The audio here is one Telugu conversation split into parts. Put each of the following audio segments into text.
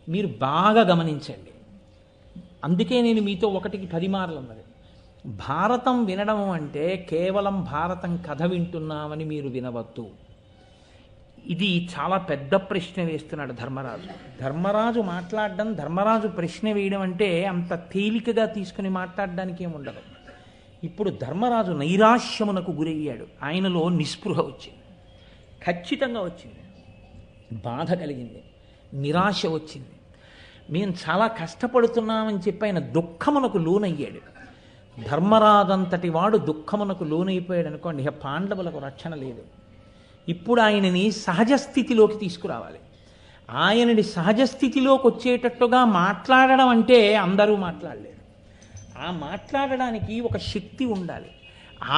మీరు బాగా గమనించండి. అందుకే నేను మీతో ఒకటికి 10 మార్లు అన్నది. భారతం వినడం అంటే కేవలం భారతం కథ వింటున్నామని మీరు వినవద్దు. ఇది చాలా పెద్ద ప్రశ్న వేస్తున్నాడు ధర్మరాజు. ధర్మరాజు మాట్లాడడం, ధర్మరాజు ప్రశ్న వేయడం అంటే అంత తేలికగా తీసుకుని మాట్లాడడానికి ఏముండదు. ఇప్పుడు ధర్మరాజు నైరాశ్యమునకు గురయ్యాడు. ఆయనలో నిస్పృహ వచ్చింది, ఖచ్చితంగా వచ్చింది. బాధ కలిగింది, నిరాశ వచ్చింది. మేము చాలా కష్టపడుతున్నామని చెప్పి ఆయన దుఃఖమునకు లోనయ్యాడు. ధర్మరాజంతటి వాడు దుఃఖమునకు లోనైపోయాడు అనుకోండి, ఇక పాండవులకు రక్షణ లేదు. ఇప్పుడు ఆయనని సహజ స్థితిలోకి తీసుకురావాలి. ఆయనని సహజ స్థితిలోకి వచ్చేటట్టుగా మాట్లాడడం అంటే అందరూ మాట్లాడలేరు. ఆ మాట్లాడడానికి ఒక శక్తి ఉండాలి.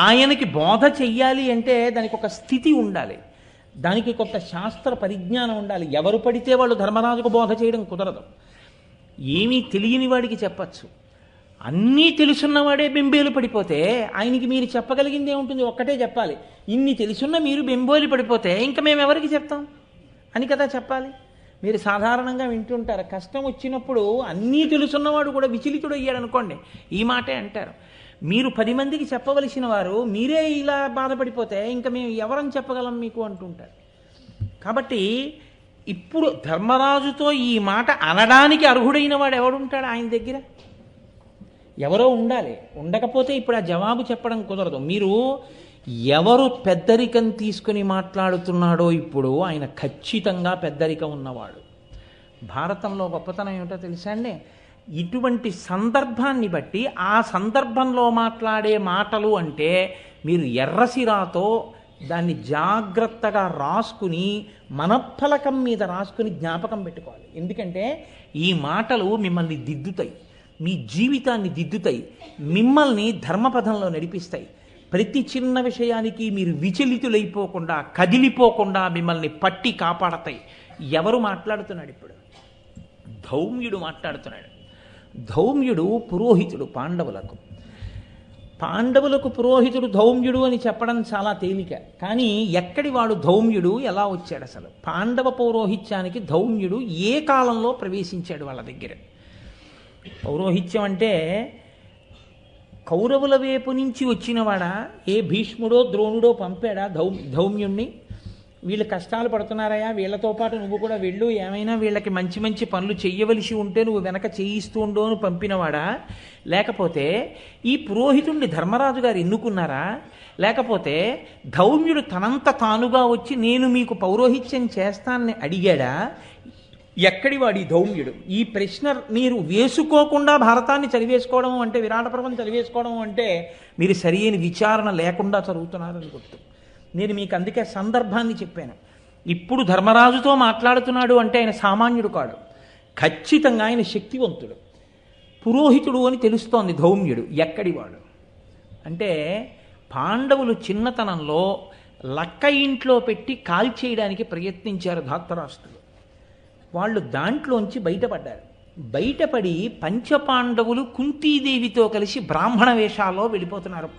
ఆయనకి బోధ చెయ్యాలి అంటే దానికి ఒక స్థితి ఉండాలి, దానికి కొంత శాస్త్ర పరిజ్ఞానం ఉండాలి. ఎవరు పడితే వాళ్ళు ధర్మరాజుకు బోధ చేయడం కుదరదు. ఏమీ తెలియని వాడికి చెప్పచ్చు, అన్నీ తెలుసున్నవాడే బెంబేలు పడిపోతే ఆయనకి మీరు చెప్పగలిగింది ఏముంటుంది? ఒక్కటే చెప్పాలి, ఇన్ని తెలుసున్న మీరు బెంబేలు పడిపోతే ఇంకా మేము ఎవరికి చెప్తాం అని కదా చెప్పాలి. మీరు సాధారణంగా వింటుంటారు, కష్టం వచ్చినప్పుడు అన్నీ తెలుసున్నవాడు కూడా విచలితుడు అయ్యాడు అనుకోండి, ఈ మాటే అంటారు. మీరు 10 మందికి చెప్పవలసిన వారు మీరే ఇలా బాధపడిపోతే ఇంకా మేము ఎవరని చెప్పగలం మీకు అంటుంటారు. కాబట్టి ఇప్పుడు ధర్మరాజుతో ఈ మాట అనడానికి అర్హుడైన వాడు ఎవడుంటాడు ఆయన దగ్గర? ఎవరో ఉండాలి. ఉండకపోతే ఇప్పుడు ఆ జవాబు చెప్పడం కుదరదు. మీరు ఎవరు పెద్దరికం తీసుకుని మాట్లాడుతున్నాడో ఇప్పుడు ఆయన ఖచ్చితంగా పెద్దరికం ఉన్నవాడు. భారతంలో గొప్పతనం ఏమిటో తెలుసా అండి? ఇటువంటి సందర్భాన్ని బట్టి ఆ సందర్భంలో మాట్లాడే మాటలు అంటే మీరు ఎర్రసిరాతో దాన్ని జాగ్రత్తగా రాసుకుని మనఫలకం మీద రాసుకుని జ్ఞాపకం పెట్టుకోవాలి. ఎందుకంటే ఈ మాటలు మిమ్మల్ని దిద్దుతాయి, మీ జీవితాన్ని దిద్దుతాయి, మిమ్మల్ని ధర్మపథంలో నడిపిస్తాయి. ప్రతి చిన్న విషయానికి మీరు విచలితులైపోకుండా, కదిలిపోకుండా మిమ్మల్ని పట్టి కాపాడతాయి. ఎవరు మాట్లాడుతున్నాడు ఇప్పుడు? ధౌమ్యుడు మాట్లాడుతున్నాడు. ధౌమ్యుడు పురోహితుడు పాండవులకు. పాండవులకు పురోహితుడు ధౌమ్యుడు అని చెప్పడం చాలా తేలిక. కానీ ఎక్కడి వాడు ధౌమ్యుడు? ఎలా వచ్చాడు అసలు? పాండవ పౌరోహిత్యానికి ధౌమ్యుడు ఏ కాలంలో ప్రవేశించాడు వాళ్ళ దగ్గర? పౌరోహిత్యం అంటే కౌరవుల వైపు నుంచి వచ్చినవాడా? ఏ భీష్ముడో ద్రోణుడో పంపాడా ధౌమ్యుణ్ణి? వీళ్ళు కష్టాలు పడుతున్నారయా, వీళ్ళతో పాటు నువ్వు కూడా వెళ్ళు, ఏమైనా వీళ్ళకి మంచి మంచి పనులు చెయ్యవలసి ఉంటే నువ్వు వెనక చేయిస్తూ ఉండో అని పంపినవాడా? లేకపోతే ఈ పురోహితుణ్ణి ధర్మరాజు గారు ఎన్నుకున్నారా? లేకపోతే ధౌమ్యుడు తనంత తానుగా వచ్చి నేను మీకు పౌరోహిత్యం చేస్తానని అడిగాడా? ఎక్కడి వాడి ధౌమ్యుడు? ఈ ప్రశ్న మీరు వేసుకోకుండా భారతాన్ని చదివేసుకోవడం అంటే, విరాట పర్వం చదివేసుకోవడం అంటే మీరు సరియైన విచారణ లేకుండా చదువుతున్నారని గుర్తు. నేను మీకు అందుకే సందర్భాన్ని చెప్పాను. ఇప్పుడు ధర్మరాజుతో మాట్లాడుతున్నాడు అంటే ఆయన సామాన్యుడు కాడు, ఖచ్చితంగా ఆయన శక్తివంతుడు, పురోహితుడు అని తెలుస్తోంది ధౌమ్యుడు. ఎక్కడి వాడు అంటే పాండవులు చిన్నతనంలో లక్క ఇంట్లో పెట్టి కాల్చేయడానికి ప్రయత్నించారు ధార్తరాష్ట్రులు. వాళ్ళు దాంట్లోంచి బయటపడ్డారు. బయటపడి పంచపాండవులు కుంతీదేవితో కలిసి బ్రాహ్మణ వేషాల్లో వెళ్ళిపోతున్నారు,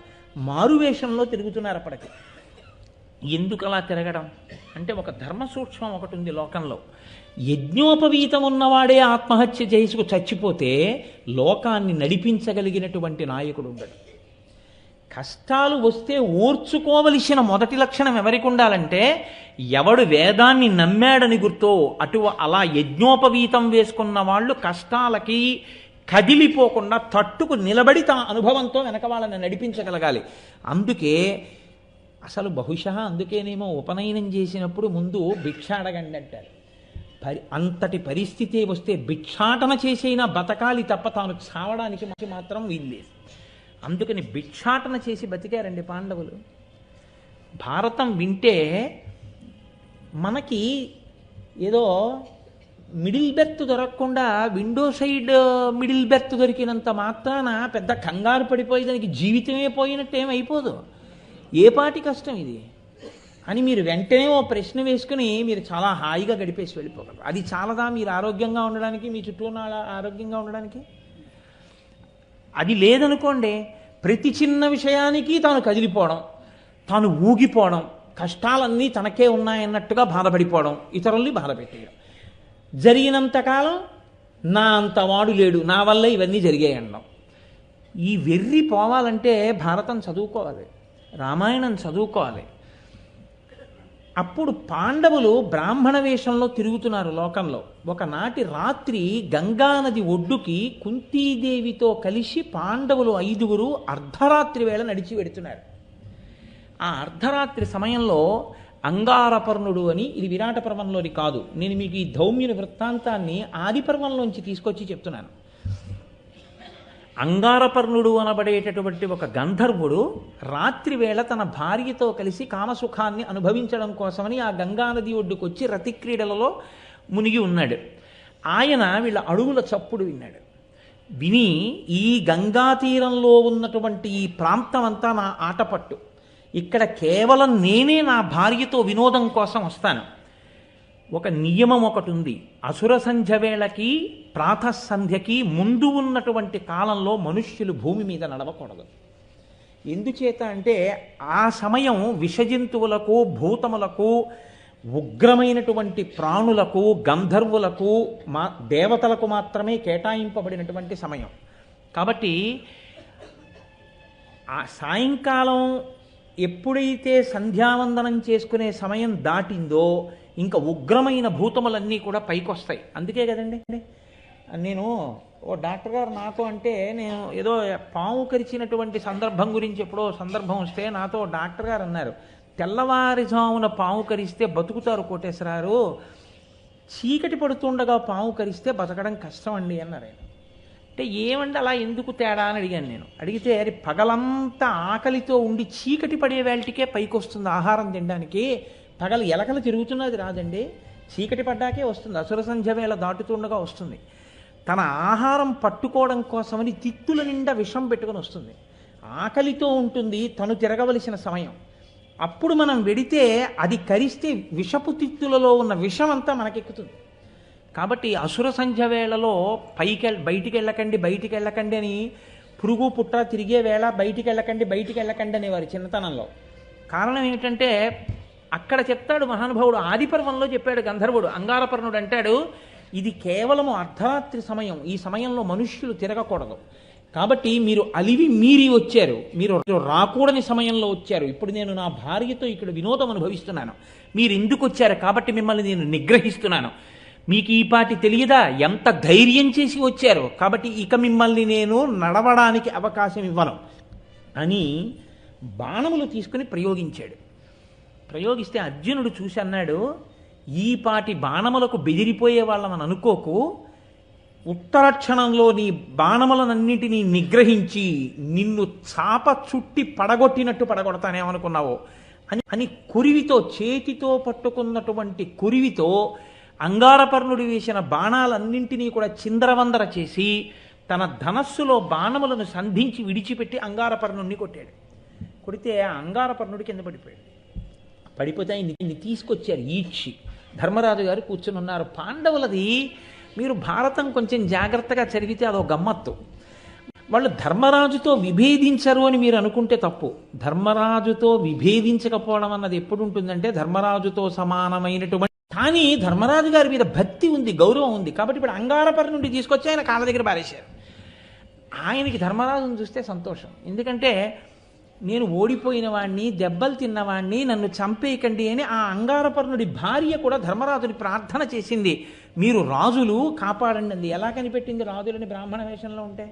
మారువేషంలో తిరుగుతున్నారు. అప్పటికి ఎందుకు అలా తిరగడం అంటే ఒక ధర్మ సూక్ష్మం ఒకటి ఉంది లోకంలో. యజ్ఞోపవీతం ఉన్నవాడే ఆత్మహత్య చేసుకు చచ్చిపోతే లోకాన్ని నడిపించగలిగినటువంటి నాయకుడు ఉండడు. కష్టాలు వస్తే ఓర్చుకోవలసిన మొదటి లక్షణం ఎవరికి ఉండాలంటే, ఎవడు వేదాన్ని నమ్మాడని గుర్తో అలా యజ్ఞోపవీతం వేసుకున్న వాళ్ళు కష్టాలకి కదిలిపోకుండా తట్టుకు నిలబడి తన అనుభవంతో వెనక వాళ్ళని నడిపించగలగాలి. అందుకే అసలు బహుశా అందుకేనేమో ఉపనయనం చేసినప్పుడు ముందు భిక్ష అడగండి అంటారు. అంతటి పరిస్థితి వస్తే భిక్షాటన చేసైనా బతకాలి తప్ప తాను చావడానికి మాత్రం వీల్లేదు. అందుకని భిక్షాటన చేసి బతికారండి పాండవులు. భారతం వింటే మనకి ఏదో మిడిల్ బెర్త్ దొరకకుండా విండో సైడ్ మిడిల్ బెర్త్ దొరికినంత మాత్రాన పెద్ద కంగారు పడిపోయి దానికి జీవితమే పోయినట్టు ఏమైపోదు. ఏ పాటి కష్టం ఇది అని మీరు వెంటనే ఓ ప్రశ్న వేసుకుని మీరు చాలా హాయిగా గడిపేసి వెళ్ళిపోగలరు. అది చాలదా మీరు ఆరోగ్యంగా ఉండడానికి, మీ చుట్టూ ఉన్న ఆరోగ్యంగా ఉండడానికి? అది లేదనుకోండి, ప్రతి చిన్న విషయానికి తాను కదిలిపోవడం, తాను ఊగిపోవడం, కష్టాలన్నీ తనకే ఉన్నాయన్నట్టుగా బాధపడిపోవడం, ఇతరుల్ని బాధ పెట్టేయడం. జరిగినంతకాలం నా అంతవాడు లేడు, నా వల్ల ఇవన్నీ జరిగాయి అన్నాం. ఈ వెర్రి పోవాలంటే భారతం చదువుకోవాలి, రామాయణం చదువుకోవాలి. అప్పుడు పాండవులు బ్రాహ్మణ వేషంలో తిరుగుతున్నారు లోకంలో. ఒకనాటి రాత్రి గంగానది ఒడ్డుకి కుంతీదేవితో కలిసి పాండవులు 5గురు అర్ధరాత్రి వేళ నడిచి వెడుతున్నారు. ఆ అర్ధరాత్రి సమయంలో అంగారపర్ణుడు అని, ఇది విరాట పర్వంలోని కాదు, నేను మీకు ఈ ధౌమ్యుని వృత్తాంతాన్ని ఆది పర్వంలోంచి తీసుకొచ్చి చెప్తున్నాను. అంగారపర్ణుడు అనబడేటటువంటి ఒక గంధర్వుడు రాత్రి వేళ తన భార్యతో కలిసి కామసుఖాన్ని అనుభవించడం కోసమని ఆ గంగానది ఒడ్డుకు వచ్చి రతిక్రీడలలో మునిగి ఉన్నాడు. ఆయన వీళ్ళ అడుగుల చప్పుడు విన్నాడు. విని ఈ గంగా తీరంలో ఉన్నటువంటి ఈ ప్రాంతం అంతా నా ఆటపట్టు, ఇక్కడ కేవలం నేనే నా భార్యతో వినోదం కోసం వస్తాను. ఒక నియమం ఒకటి ఉంది, అసుర సంధ్య వేళకి ప్రాతఃసంధ్యకి ముందు ఉన్నటువంటి కాలంలో మనుష్యులు భూమి మీద నడవకూడదు. ఎందుచేత అంటే ఆ సమయం విషజంతువులకు, భూతములకు, ఉగ్రమైనటువంటి ప్రాణులకు, గంధర్వులకు, దేవతలకు మాత్రమే కేటాయింపబడినటువంటి సమయం. కాబట్టి ఆ సాయంకాలం ఎప్పుడైతే సంధ్యావందనం చేసుకునే సమయం దాటిందో ఇంకా ఉగ్రమైన భూతములన్నీ కూడా పైకొస్తాయి. అందుకే కదండి నేను ఓ డాక్టర్ గారు నాతో అంటే, నేను ఏదో పాము కరిచినటువంటి సందర్భం గురించి ఎప్పుడో సందర్భం వస్తే నాతో డాక్టర్ గారు అన్నారు, తెల్లవారుజామున పాము కరిస్తే బతుకుతారు కోటేశ్వరారు, చీకటి పడుతుండగా పాము కరిస్తే బతకడం కష్టం అండి అన్నారు ఆయన. అంటే ఏమండి అలా ఎందుకు తేడా అని అడిగాను నేను. అడిగితే అది పగలంతా ఆకలితో ఉండి చీకటి పడే వేళటికే పైకి వస్తుంది ఆహారం తినడానికి, పగలు ఎలకలు తిరుగుతున్నది రాదండి, చీకటి పడ్డాకే వస్తుంది, అసుర సంధ్య వేళ దాటుతుండగా వస్తుంది. తన ఆహారం పట్టుకోవడం కోసమని తిత్తుల నిండా విషం పెట్టుకొని వస్తుంది, ఆకలితో ఉంటుంది, తను తిరగవలసిన సమయం. అప్పుడు మనం వెడితే అది కరిస్తే విషపు తిత్తులలో ఉన్న విషం అంతా మనకెక్కుతుంది. కాబట్టి అసుర సంధ్య వేళలో బయటికి వెళ్ళకండి అని పురుగు పుట్ట తిరిగే వేళ బయటికి వెళ్ళకండి అనేవారు చిన్నతనంలో. కారణం ఏమిటంటే అక్కడ చెప్తాడు మహానుభావుడు, ఆదిపర్వంలో చెప్పాడు గంధర్వుడు. అంగారపర్ణుడు అంటాడు, ఇది కేవలము అర్ధరాత్రి సమయం, ఈ సమయంలో మనుష్యులు తిరగకూడదు, కాబట్టి మీరు అలివి మీరి వచ్చారు, మీరు రాకూడని సమయంలో వచ్చారు, ఇప్పుడు నేను నా భార్యతో ఇక్కడ వినోదం అనుభవిస్తున్నాను, మీరు ఎందుకు వచ్చారు, కాబట్టి మిమ్మల్ని నేను నిగ్రహిస్తున్నాను, మీకు ఈ పాటి తెలియదా, ఎంత ధైర్యం చేసి వచ్చారు, కాబట్టి ఇక మిమ్మల్ని నేను నడవడానికి అవకాశం ఇవ్వను అని బాణములు తీసుకుని ప్రయోగించాడు. ప్రయోగిస్తే అర్జునుడు చూసి అన్నాడు, ఈ పాటి బాణములకు బెదిరిపోయే వాళ్ళని అనుకోకు, ఉత్తర క్షణంలో నీ బాణములనన్నింటినీ నిగ్రహించి నిన్ను చాప చుట్టి పడగొట్టినట్టు పడగొడతానేమనుకున్నావో అని కురివితో, చేతితో పట్టుకున్నటువంటి కురివితో అంగారపర్ణుడు వేసిన బాణాలన్నింటినీ కూడా చిందరవందర చేసి తన ధనస్సులో బాణములను సంధించి విడిచిపెట్టి అంగారపర్ణుడిని కొట్టాడు. కొడితే ఆ అంగారపర్ణుడి కింద పడిపోయాడు. పడిపోతే ఆయన్ని తీసుకొచ్చారు ఈడ్చి. ధర్మరాజు గారు కూర్చుని ఉన్నారు. పాండవులది మీరు భారతం కొంచెం జాగ్రత్తగా చదివితే అదో గమ్మత్తు. వాళ్ళు ధర్మరాజుతో విభేదించరు అని మీరు అనుకుంటే తప్పు. ధర్మరాజుతో విభేదించకపోవడం అన్నది ఎప్పుడు ఉంటుందంటే ధర్మరాజుతో సమానమైనటువంటి, కానీ ధర్మరాజు గారి మీద భక్తి ఉంది, గౌరవం ఉంది, కాబట్టి ఇప్పుడు అంగారపర్ణుడి నుండి తీసుకొచ్చి ఆయన కాళ్ళ దగ్గర పారేశారు. ఆయనకి ధర్మరాజును చూస్తే సంతోషం, ఎందుకంటే నేను ఓడిపోయిన వాడిని, దెబ్బలు తిన్నవాడిని, నన్ను చంపేయకండి అని ఆ అంగారపర్ణుడి భార్య కూడా ధర్మరాజుని ప్రార్థన చేసింది, మీరు రాజులు కాపాడండి అంది. ఎలా కనిపెట్టింది రాజులని బ్రాహ్మణ వేషంలో ఉంటే?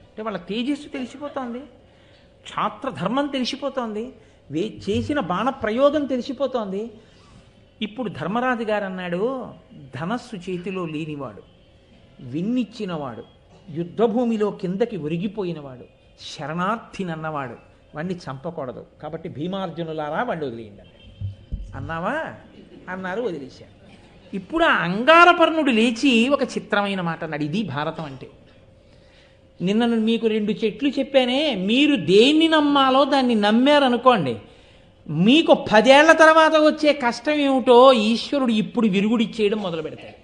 అంటే వాళ్ళ తేజస్సు తెలిసిపోతోంది, క్షాత్రధర్మం తెలిసిపోతోంది, చేసిన బాణ ప్రయోగం తెలిసిపోతోంది. ఇప్పుడు ధర్మరాజు గారు అన్నాడు, ధనస్సు చేతిలో లేనివాడు, విన్నిచ్చినవాడు, యుద్ధభూమిలో కిందకి ఒరిగిపోయినవాడు, శరణార్థినన్నవాడు, వాణ్ణి చంపకూడదు, కాబట్టి భీమార్జునులారా వాణ్ణి వదిలేయండి అన్నావా అన్నారు, వదిలేశారు. ఇప్పుడు ఆ అంగారపర్ణుడు లేచి ఒక చిత్రమైన మాట అన్నాడు, ఇది భారతం అంటే. నిన్న మీకు 2 చెట్లు చెప్పానే, మీరు దేన్ని నమ్మాలో దాన్ని నమ్మారనుకోండి, మీకు 10 ఏళ్ల తర్వాత వచ్చే కష్టం ఏమిటో ఈశ్వరుడు ఇప్పుడు విరుగుడిచ్చేయడం మొదలు పెడతాడు.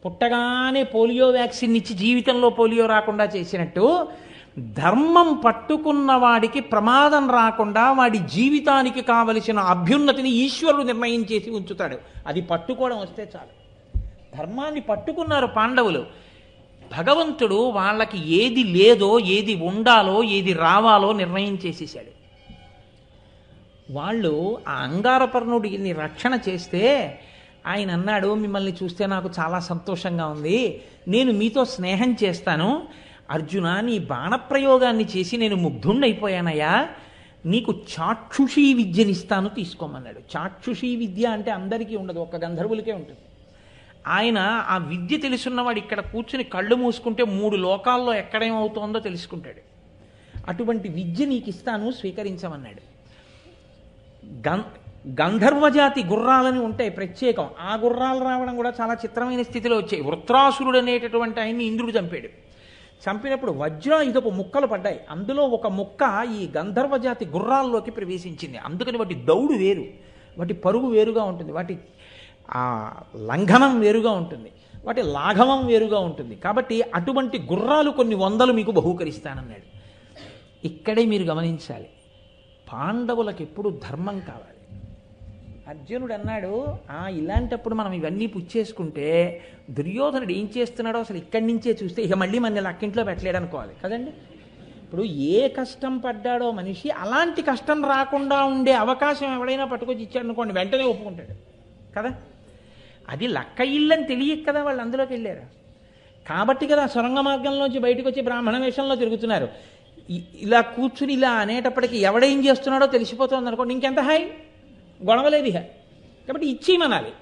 పుట్టగానే పోలియో వ్యాక్సిన్ ఇచ్చి జీవితంలో పోలియో రాకుండా చేసినట్టు ధర్మం పట్టుకున్న వాడికి ప్రమాదం రాకుండా వాడి జీవితానికి కావలసిన అభ్యున్నతిని ఈశ్వరుడు నిర్ణయం చేసి ఉంచుతాడు. అది పట్టుకోవడం వస్తే చాలు. ధర్మాన్ని పట్టుకున్నారు పాండవులు. భగవంతుడు వాళ్ళకి ఏది లేదో, ఏది ఉండాలో, ఏది రావాలో నిర్ణయం చేసేసాడు. వాళ్ళు ఆ అంగారపర్ణుడిని రక్షణ చేస్తే ఆయన అన్నాడు, మిమ్మల్ని చూస్తే నాకు చాలా సంతోషంగా ఉంది, నేను మీతో స్నేహం చేస్తాను. అర్జున, నీ బాణప్రయోగాన్ని చేసి నేను ముగ్ధుణ్ణైపోయానయ్యా, నీకు చాక్షుషీ విద్యనిస్తాను, తీసుకోమన్నాడు. చాక్షుషీ విద్య అంటే అందరికీ ఉండదు, ఒక్క గంధర్వులకే ఉంటుంది. ఆయన ఆ విద్య తెలుసున్నవాడు ఇక్కడ కూర్చుని కళ్ళు మూసుకుంటే 3 లోకాల్లో ఎక్కడేమవుతోందో తెలుసుకుంటాడు. అటువంటి విద్య నీకు ఇస్తాను, స్వీకరించమన్నాడు. గంధర్వజాతి గుర్రాలని ఉంటాయి ప్రత్యేకం. ఆ గుర్రాలు రావడం కూడా చాలా చిత్రమైన స్థితిలో వచ్చాయి. వృత్రాసురుడు అనేటటువంటి ఆయన్ని ఇంద్రుడు చంపాడు. చంపినప్పుడు వజ్రాయుధపు ముక్కలు పడ్డాయి. అందులో ఒక ముక్క ఈ గంధర్వజాతి గుర్రాల్లోకి ప్రవేశించింది. అందుకని వాటి దౌడు వేరు, వాటి పరుగు వేరుగా ఉంటుంది, వాటి ఆ లంఘనం వేరుగా ఉంటుంది, వాటి లాఘవం వేరుగా ఉంటుంది. కాబట్టి అటువంటి గుర్రాలు కొన్ని 100 మీకు బహూకరిస్తానన్నాడు. ఇక్కడే మీరు గమనించాలి, పాండవులకు ఎప్పుడు ధర్మం కావాలి. అర్జునుడు అన్నాడు, ఇలాంటప్పుడు మనం ఇవన్నీ పుచ్చేసుకుంటే దుర్యోధనుడు ఏం చేస్తున్నాడో అసలు ఇక్కడి నుంచే చూస్తే ఇక మళ్ళీ మన లక్కింట్లో పెట్టలేడు అనుకోవాలి కదండి. ఇప్పుడు ఏ కష్టం పడ్డాడో మనిషి, అలాంటి కష్టం రాకుండా ఉండే అవకాశం ఎవడైనా పట్టుకొచ్చి ఇచ్చాడు అనుకోండి, వెంటనే ఒప్పుకుంటాడు కదా. అది లక్క ఇల్లని తెలియక కదా వాళ్ళు అందులోకి వెళ్ళారు. కాబట్టి కదా సొరంగ మార్గంలోంచి బయటకు వచ్చి బ్రాహ్మణ వేషంలో తిరుగుతున్నారు. ఇలా కూర్చుని ఇలా అనేటప్పటికీ ఎవడేం చేస్తున్నాడో తెలిసిపోతుంది అనుకోండి, ఇంకెంత హాయ్, గొడవలేదు హాయ్. కాబట్టి ఇచ్చేయమనాలి.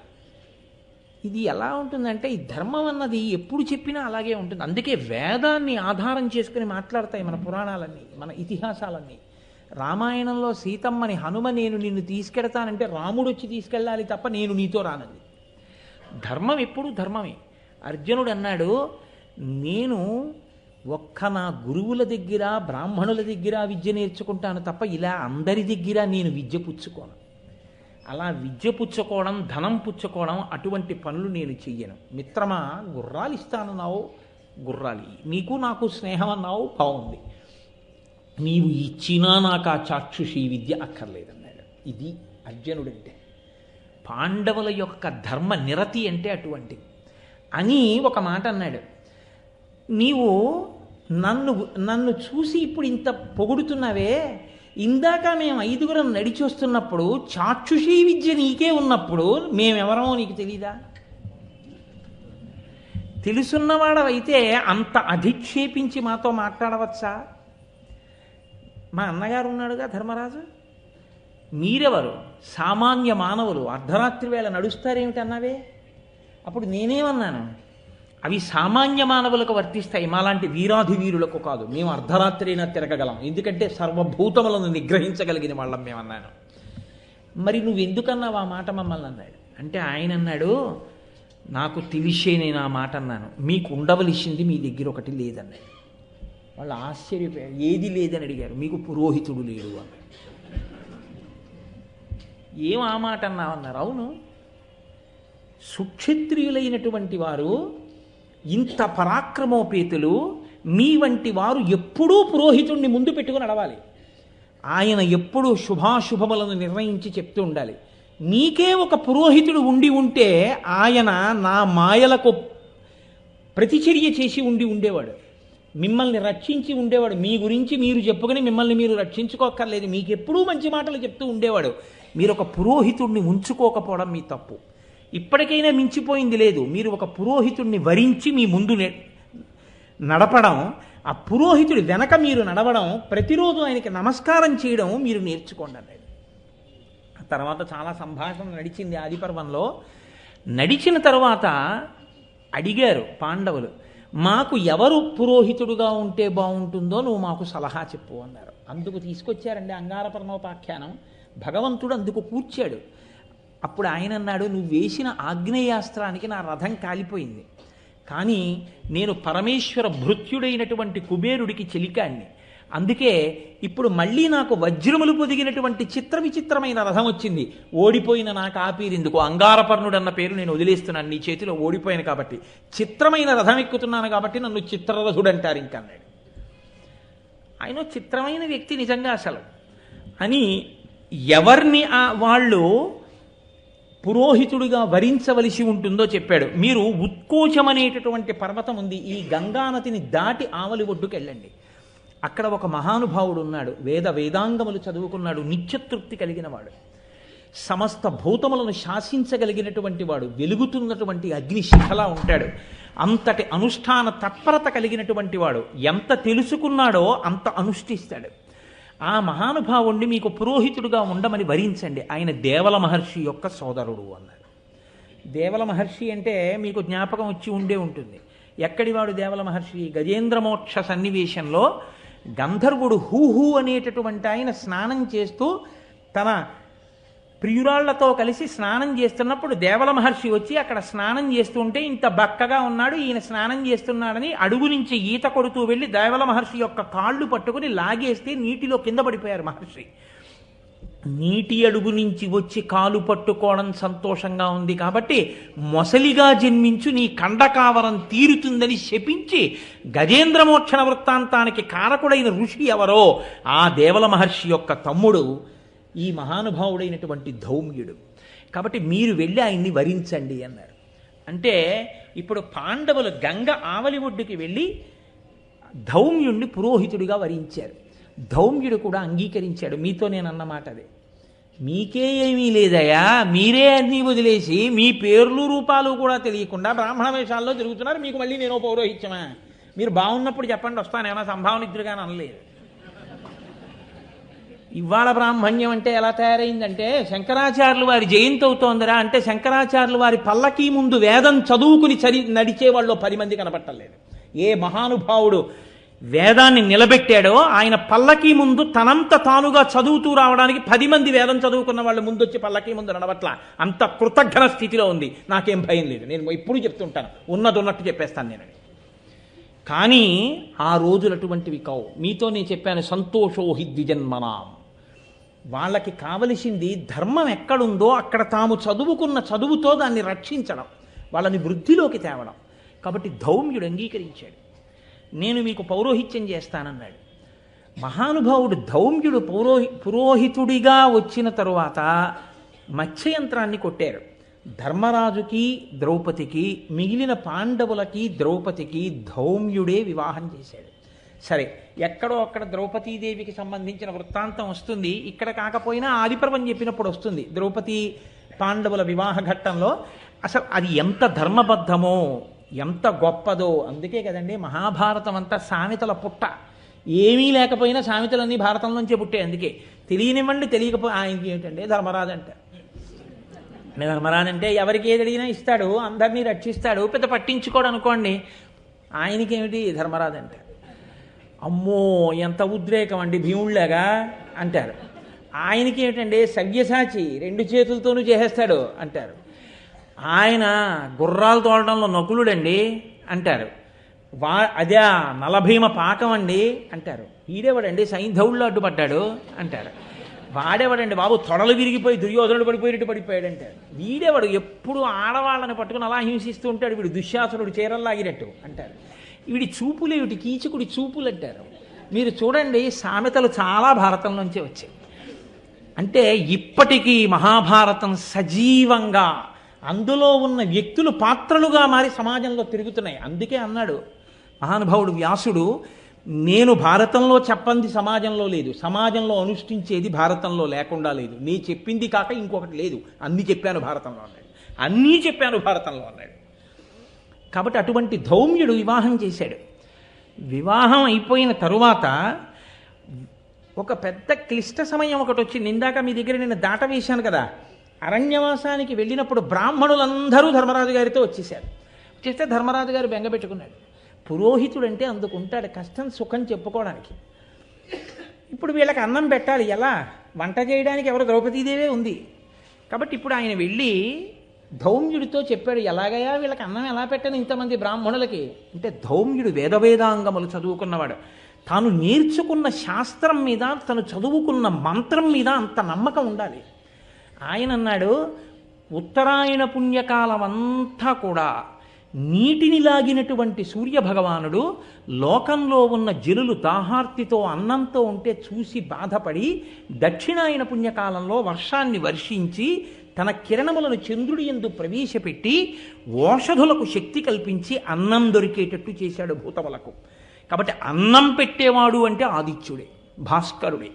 ఇది ఎలా ఉంటుందంటే, ఈ ధర్మం అన్నది ఎప్పుడు చెప్పినా అలాగే ఉంటుంది. అందుకే వేదాన్ని ఆధారం చేసుకుని మాట్లాడతాయి మన పురాణాలన్నీ, మన ఇతిహాసాలన్నీ. రామాయణంలో సీతమ్మని హనుమ నేను నిన్ను తీసుకెడతానంటే రాముడు వచ్చి తీసుకెళ్ళాలి తప్ప నేను నీతో రానంది. ధర్మం ఎప్పుడూ ధర్మమే. అర్జునుడు అన్నాడు, నేను ఒక్క నా గురువుల దగ్గర బ్రాహ్మణుల దగ్గర విద్య నేర్చుకుంటాను తప్ప ఇలా అందరి దగ్గర నేను విద్య పుచ్చుకోను. అలా విద్య పుచ్చుకోవడం, ధనం పుచ్చుకోవడం, అటువంటి పనులు నేను చెయ్యను. మిత్రమా, గుర్రాలు ఇస్తానన్నావు, గుర్రాలు నీకు నాకు స్నేహం అన్నావు, బాగుంది. నీవు ఇచ్చినా నాకు ఆ చాక్షుషీ విద్య అక్కర్లేదన్నాడు. ఇది అర్జునుడు అంటే, పాండవుల యొక్క ధర్మ నిరతి అంటే అటువంటి అని ఒక మాట అన్నాడు. నీవు నన్ను చూసి ఇప్పుడు ఇంత పొగుడుతున్నావే, ఇందాక మేము 5గురం నడిచి వస్తున్నప్పుడు చాక్షుషీ విద్య నీకే ఉన్నప్పుడు మేమెవరమో నీకు తెలీదా? తెలుసున్నవాడవైతే అంత అధిక్షేపించి మాతో మాట్లాడవచ్చా? మా అన్నగారు ఉన్నాడుగా ధర్మరాజు, మీరెవరు? సామాన్య మానవులు, అర్ధరాత్రి వేళ నడుస్తారేమిటి అన్నావే. అప్పుడు నేనేమన్నాను? అవి సామాన్య మానవులకు వర్తిస్తాయి, మాలాంటి వీరాధి వీరులకు కాదు. మేము అర్ధరాత్రి అయినా తిరగగలం, ఎందుకంటే సర్వభూతములను నిగ్రహించగలిగిన వాళ్ళం మేమన్నాను. మరి నువ్వెందుకన్నావు ఆ మాట మమ్మల్ని అన్నాడు. అంటే ఆయన అన్నాడు, నాకు తెలిసే నేను ఆ మాట అన్నాను, మీకు ఉండవలసింది మీ దగ్గర ఒకటి లేదన్నాడు. వాళ్ళు ఆశ్చర్యపోయారు, ఏది లేదని అడిగారు. మీకు పురోహితుడు లేడు అన్నాడు. ఏం ఆ మాట అన్నావన్నారు. అవును, సుక్షత్రియులైనటువంటి వారు, ఇంత పరాక్రమోపేతులు, మీ వంటి వారు ఎప్పుడూ పురోహితుణ్ణి ముందు పెట్టుకుని నడవాలి. ఆయన ఎప్పుడూ శుభాశుభములను నిర్ణయించి చెప్తూ ఉండాలి. మీకే ఒక పురోహితుడు ఉండి ఉంటే ఆయన నా మాయలకు ప్రతిచర్య చేసి ఉండేవాడు, మిమ్మల్ని రక్షించి ఉండేవాడు. మీ గురించి మీరు చెప్పుకొని మిమ్మల్ని మీరు రక్షించుకోక్కర్లేదు, మీకు ఎప్పుడూ మంచి మాటలు చెప్తూ ఉండేవాడు. మీరు ఒక పురోహితుడిని ఉంచుకోకపోవడం మీ తప్పు. ఇప్పటికైనా మించిపోయింది లేదు. మీరు ఒక పురోహితుడిని వరించి మీ ముందు నడపడం, ఆ పురోహితుడి వెనక మీరు నడవడం, ప్రతిరోజు ఆయనకి నమస్కారం చేయడం మీరు నేర్చుకోండి అన్నాడు. ఆ తర్వాత చాలా సంభాషణ నడిచింది ఆదిపర్వంలో. నడిచిన తర్వాత అడిగారు పాండవులు, మాకు ఎవరు పురోహితుడుగా ఉంటే బాగుంటుందో నువ్వు మాకు సలహా చెప్పు అన్నారు. అందుకు తీసుకొచ్చారండి అంగారపర్ణోపాఖ్యానం. భగవంతుడు అందుకు కూర్చాడు. అప్పుడు ఆయన అన్నాడు, నువ్వు వేసిన ఆగ్నేయాస్త్రానికి నా రథం కాలిపోయింది, కానీ నేను పరమేశ్వర భృత్యుడైనటువంటి కుబేరుడికి చెలికాణ్ణి. అందుకే ఇప్పుడు మళ్ళీ నాకు వజ్రములు పొదిగినటువంటి విచిత్రమైన రథం వచ్చింది. ఓడిపోయిన నాకు ఆ పేరెందుకు, అంగారపర్ణుడు అన్న పేరు నేను వదిలేస్తున్నాను, నీ చేతిలో ఓడిపోయాను కాబట్టి. చిత్రమైన రథం ఎక్కుతున్నాను కాబట్టి నన్ను చిత్రరథుడు అంటారు ఇంకన్నాడు. ఆయన చిత్రమైన వ్యక్తి నిజంగా అసలు అని ఎవరిని వాళ్ళు పురోహితుడిగా వరించవలసి ఉంటుందో చెప్పాడు. మీరు ఉత్కోచం అనేటటువంటి పర్వతం ఉంది, ఈ గంగానదిని దాటి ఆవలి ఒడ్డుకు వెళ్ళండి. అక్కడ ఒక మహానుభావుడు ఉన్నాడు, వేదాంగములు చదువుకున్నాడు, నిత్యతృప్తి కలిగిన వాడు, సమస్త భూతములను శాసించగలిగినటువంటి వాడు, వెలుగుతున్నటువంటి అగ్నిశిఖలా ఉంటాడు, అంతటి అనుష్ఠాన తత్పరత కలిగినటువంటి వాడు. ఎంత తెలుసుకున్నాడో అంత అనుష్ఠిస్తాడు. ఆ మహానుభావుణ్ణి మీకు పురోహితుడుగా ఉండమని వరించండి, ఆయన దేవల మహర్షి యొక్క సోదరుడు అన్నాడు. దేవల మహర్షి అంటే మీకు జ్ఞాపకం వచ్చి ఉండే ఉంటుంది. ఎక్కడివాడు దేవల మహర్షి? గజేంద్రమోక్ష సన్నివేశంలో గంధర్వుడు హూహు అనేటటువంటి ఆయన స్నానం చేస్తూ తన ప్రియురాళ్లతో కలిసి స్నానం చేస్తున్నప్పుడు దేవల మహర్షి వచ్చి అక్కడ స్నానం చేస్తుంటే ఇంత బక్కగా ఉన్నాడు, ఈయన స్నానం చేస్తున్నాడని అడుగు నుంచి ఈత కొడుతూ వెళ్ళి దేవల మహర్షి యొక్క కాళ్ళు పట్టుకుని లాగేస్తే నీటిలో కింద పడిపోయారు మహర్షి. నీటి అడుగు నుంచి వచ్చి కాలు పట్టుకోవడం సంతోషంగా ఉంది కాబట్టి మొసలిగా జన్మించు, నీ కండకావరం తీరుతుందని శపించి గజేంద్రమోక్షణ వృత్తాంతానికి కారకుడైన ఋషి ఎవరో ఆ దేవల మహర్షి యొక్క తమ్ముడు ఈ మహానుభావుడైనటువంటి ధౌమ్యుడు. కాబట్టి మీరు వెళ్ళి ఆయన్ని వరించండి అన్నారు. అంటే ఇప్పుడు పాండవులు గంగ ఆవలి ఒడ్డుకి వెళ్ళి ధౌమ్యుణ్ణి పురోహితుడిగా వరించారు. ధౌమ్యుడు కూడా అంగీకరించాడు. మీతో నేను అన్నమాట అదే, మీకే ఏమీ లేదయా, మీరే అన్నీ వదిలేసి మీ పేర్లు రూపాలు కూడా తెలియకుండా బ్రాహ్మణ వేషాల్లో తిరుగుతున్నారు, మీకు మళ్ళీ నేను పౌరోహిత్యమా? మీరు బాగున్నప్పుడు చెప్పండి వస్తాను, ఏమైనా సంభావనిద్దురుగానే అనలేదు. ఇవాళ బ్రాహ్మణ్యం అంటే ఎలా తయారైందంటే, శంకరాచార్యులు వారి జయంతి అవుతోందిరా అంటే శంకరాచార్యులు వారి పల్లకి ముందు వేదం చదువుకుని నడిచే వాళ్ళు 10 మంది కనపట్టలేదు. ఏ మహానుభావుడు వేదాన్ని నిలబెట్టాడో ఆయన పల్లకి ముందు తనంత తానుగా చదువుతూ రావడానికి 10 మంది వేదం చదువుకున్న వాళ్ళు ముందొచ్చి పల్లకి ముందు నడవట్ల. అంత కృతజ్ఞ స్థితిలో ఉంది. నాకేం భయం లేదు, నేను ఎప్పుడు చెప్తుంటాను, ఉన్నది ఉన్నట్టు చెప్పేస్తాను నేను. కానీ ఆ రోజులు అటువంటివి కావు. మీతో నేను చెప్పాను, సంతోషోహి ద్విజన్మనాం. వాళ్ళకి కావలసింది ధర్మం ఎక్కడుందో అక్కడ తాము చదువుకున్న చదువుతో దాన్ని రక్షించడం, వాళ్ళని వృద్ధిలోకి తేవడం. కాబట్టి ధౌమ్యుడు అంగీకరించాడు. నేను మీకు పౌరోహిత్యం చేస్తానన్నాడు. మహానుభావుడు ధౌమ్యుడు పురోహితుడిగా వచ్చిన తరువాత మత్స్యయంత్రాన్ని కొట్టారు. ధర్మరాజుకి ద్రౌపదికి, మిగిలిన పాండవులకి ద్రౌపదికి ధౌమ్యుడే వివాహం చేశాడు. సరే, ఎక్కడో అక్కడ ద్రౌపదీదేవికి సంబంధించిన వృత్తాంతం వస్తుంది, ఇక్కడ కాకపోయినా ఆదిపర్వం చెప్పినప్పుడు వస్తుంది. ద్రౌపది పాండవుల వివాహ ఘట్టంలో అసలు అది ఎంత ధర్మబద్ధమో ఎంత గొప్పదో. అందుకే కదండి మహాభారతం అంతా సామెతల పుట్ట. ఏమీ లేకపోయినా సామెతలన్నీ భారతంలోంచే పుట్టాయి. అందుకే తెలియనివ్వండి, తెలియకపోయి ఆయనకి ఏమిటంటే ధర్మరాజు అంట. ధర్మరాజు అంటే ఎవరికి ఏది అడిగినా ఇస్తాడు, అందరినీ రక్షిస్తాడు, పెద్ద పట్టించుకోడు అనుకోండి. ఆయనకేమిటి ధర్మరాజు అంటే, అమ్మో ఎంత ఉద్రేకం అండి భీముళ్ళగా అంటారు. ఆయనకి ఏమిటండి సవ్యసాచి, 2 చేతులతోనూ చేసేస్తాడు అంటారు. ఆయన గుర్రాలు తోలడంలో నకులుడండి అంటారు. అదే నలభీమ పాకం అండి అంటారు. ఈడేవాడండి సైంధవుళ్ళు అడ్డుపడ్డాడు అంటారు. వాడేవాడండి బాబు తొడలు విరిగిపోయి దుర్యోధనుడు పడిపోయినట్టు పడిపోయాడు అంటారు. వీడేవాడు ఎప్పుడు ఆడవాళ్ళని పట్టుకుని అలా హింసిస్తూ ఉంటాడు, వీడు దుశ్శాసనుడు చీరల్లాగినట్టు అంటారు. వీడి చూపులు ఏమిటి, కీచకుడి చూపులు అంటారు. మీరు చూడండి సామెతలు చాలా భారతంలోంచే వచ్చాయి. అంటే ఇప్పటికీ మహాభారతం సజీవంగా అందులో ఉన్న వ్యక్తులు పాత్రలుగా మారి సమాజంలో తిరుగుతున్నాయి. అందుకే అన్నాడు మహానుభావుడు వ్యాసుడు, నేను భారతంలో చెప్పంది సమాజంలో లేదు, సమాజంలో అనుష్ఠించేది భారతంలో లేకుండా లేదు, నీ చెప్పింది కాక ఇంకొకటి లేదు, అన్నీ చెప్పాను భారతంలో అన్నాడు. అన్నీ చెప్పాను భారతంలో అన్నాడు. కాబట్టి అటువంటి ధౌమ్యుడు వివాహం చేశాడు. వివాహం అయిపోయిన తరువాత ఒక పెద్ద క్లిష్ట సమయం ఒకటి వచ్చింది. ఇందాక మీ దగ్గర నేను దాటవేశాను కదా, అరణ్యవాసానికి వెళ్ళినప్పుడు బ్రాహ్మణులందరూ ధర్మరాజు గారితో వచ్చేసారు. వచ్చేస్తే ధర్మరాజు గారు బెంగపెట్టుకున్నాడు. పురోహితుడంటే అందుకుంటాడు, కష్టం సుఖం చెప్పుకోవడానికి. ఇప్పుడు వీళ్ళకి అన్నం పెట్టాలి, ఎలా? వంట చేయడానికి ఎవరు? ద్రౌపదీదేవే ఉంది. కాబట్టి ఇప్పుడు ఆయన వెళ్ళి ధౌమ్యుడితో చెప్పాడు, ఎలాగయా వీళ్ళకి అన్నం ఎలా పెట్టాను ఇంతమంది బ్రాహ్మణులకి అంటే. ధౌమ్యుడు వేదవేదాంగములు చదువుకున్నవాడు. తాను నేర్చుకున్న శాస్త్రం మీద, తను చదువుకున్న మంత్రం మీద అంత నమ్మకం ఉండాలి. ఆయన అన్నాడు, ఉత్తరాయణ పుణ్యకాలం అంతా కూడా నీటిని లాగినటువంటి సూర్యభగవానుడు లోకంలో ఉన్న జనులు దాహార్తితో అన్నంతో ఉంటే చూసి బాధపడి దక్షిణాయన పుణ్యకాలంలో వర్షాన్ని వర్షించి తన కిరణములను చంద్రుడి యందు ప్రవేశపెట్టి ఓషధులకు శక్తి కల్పించి అన్నం దొరికేటట్టు చేశాడు భూతములకు. కాబట్టి అన్నం పెట్టేవాడు అంటే ఆదిత్యుడే, భాస్కరుడే.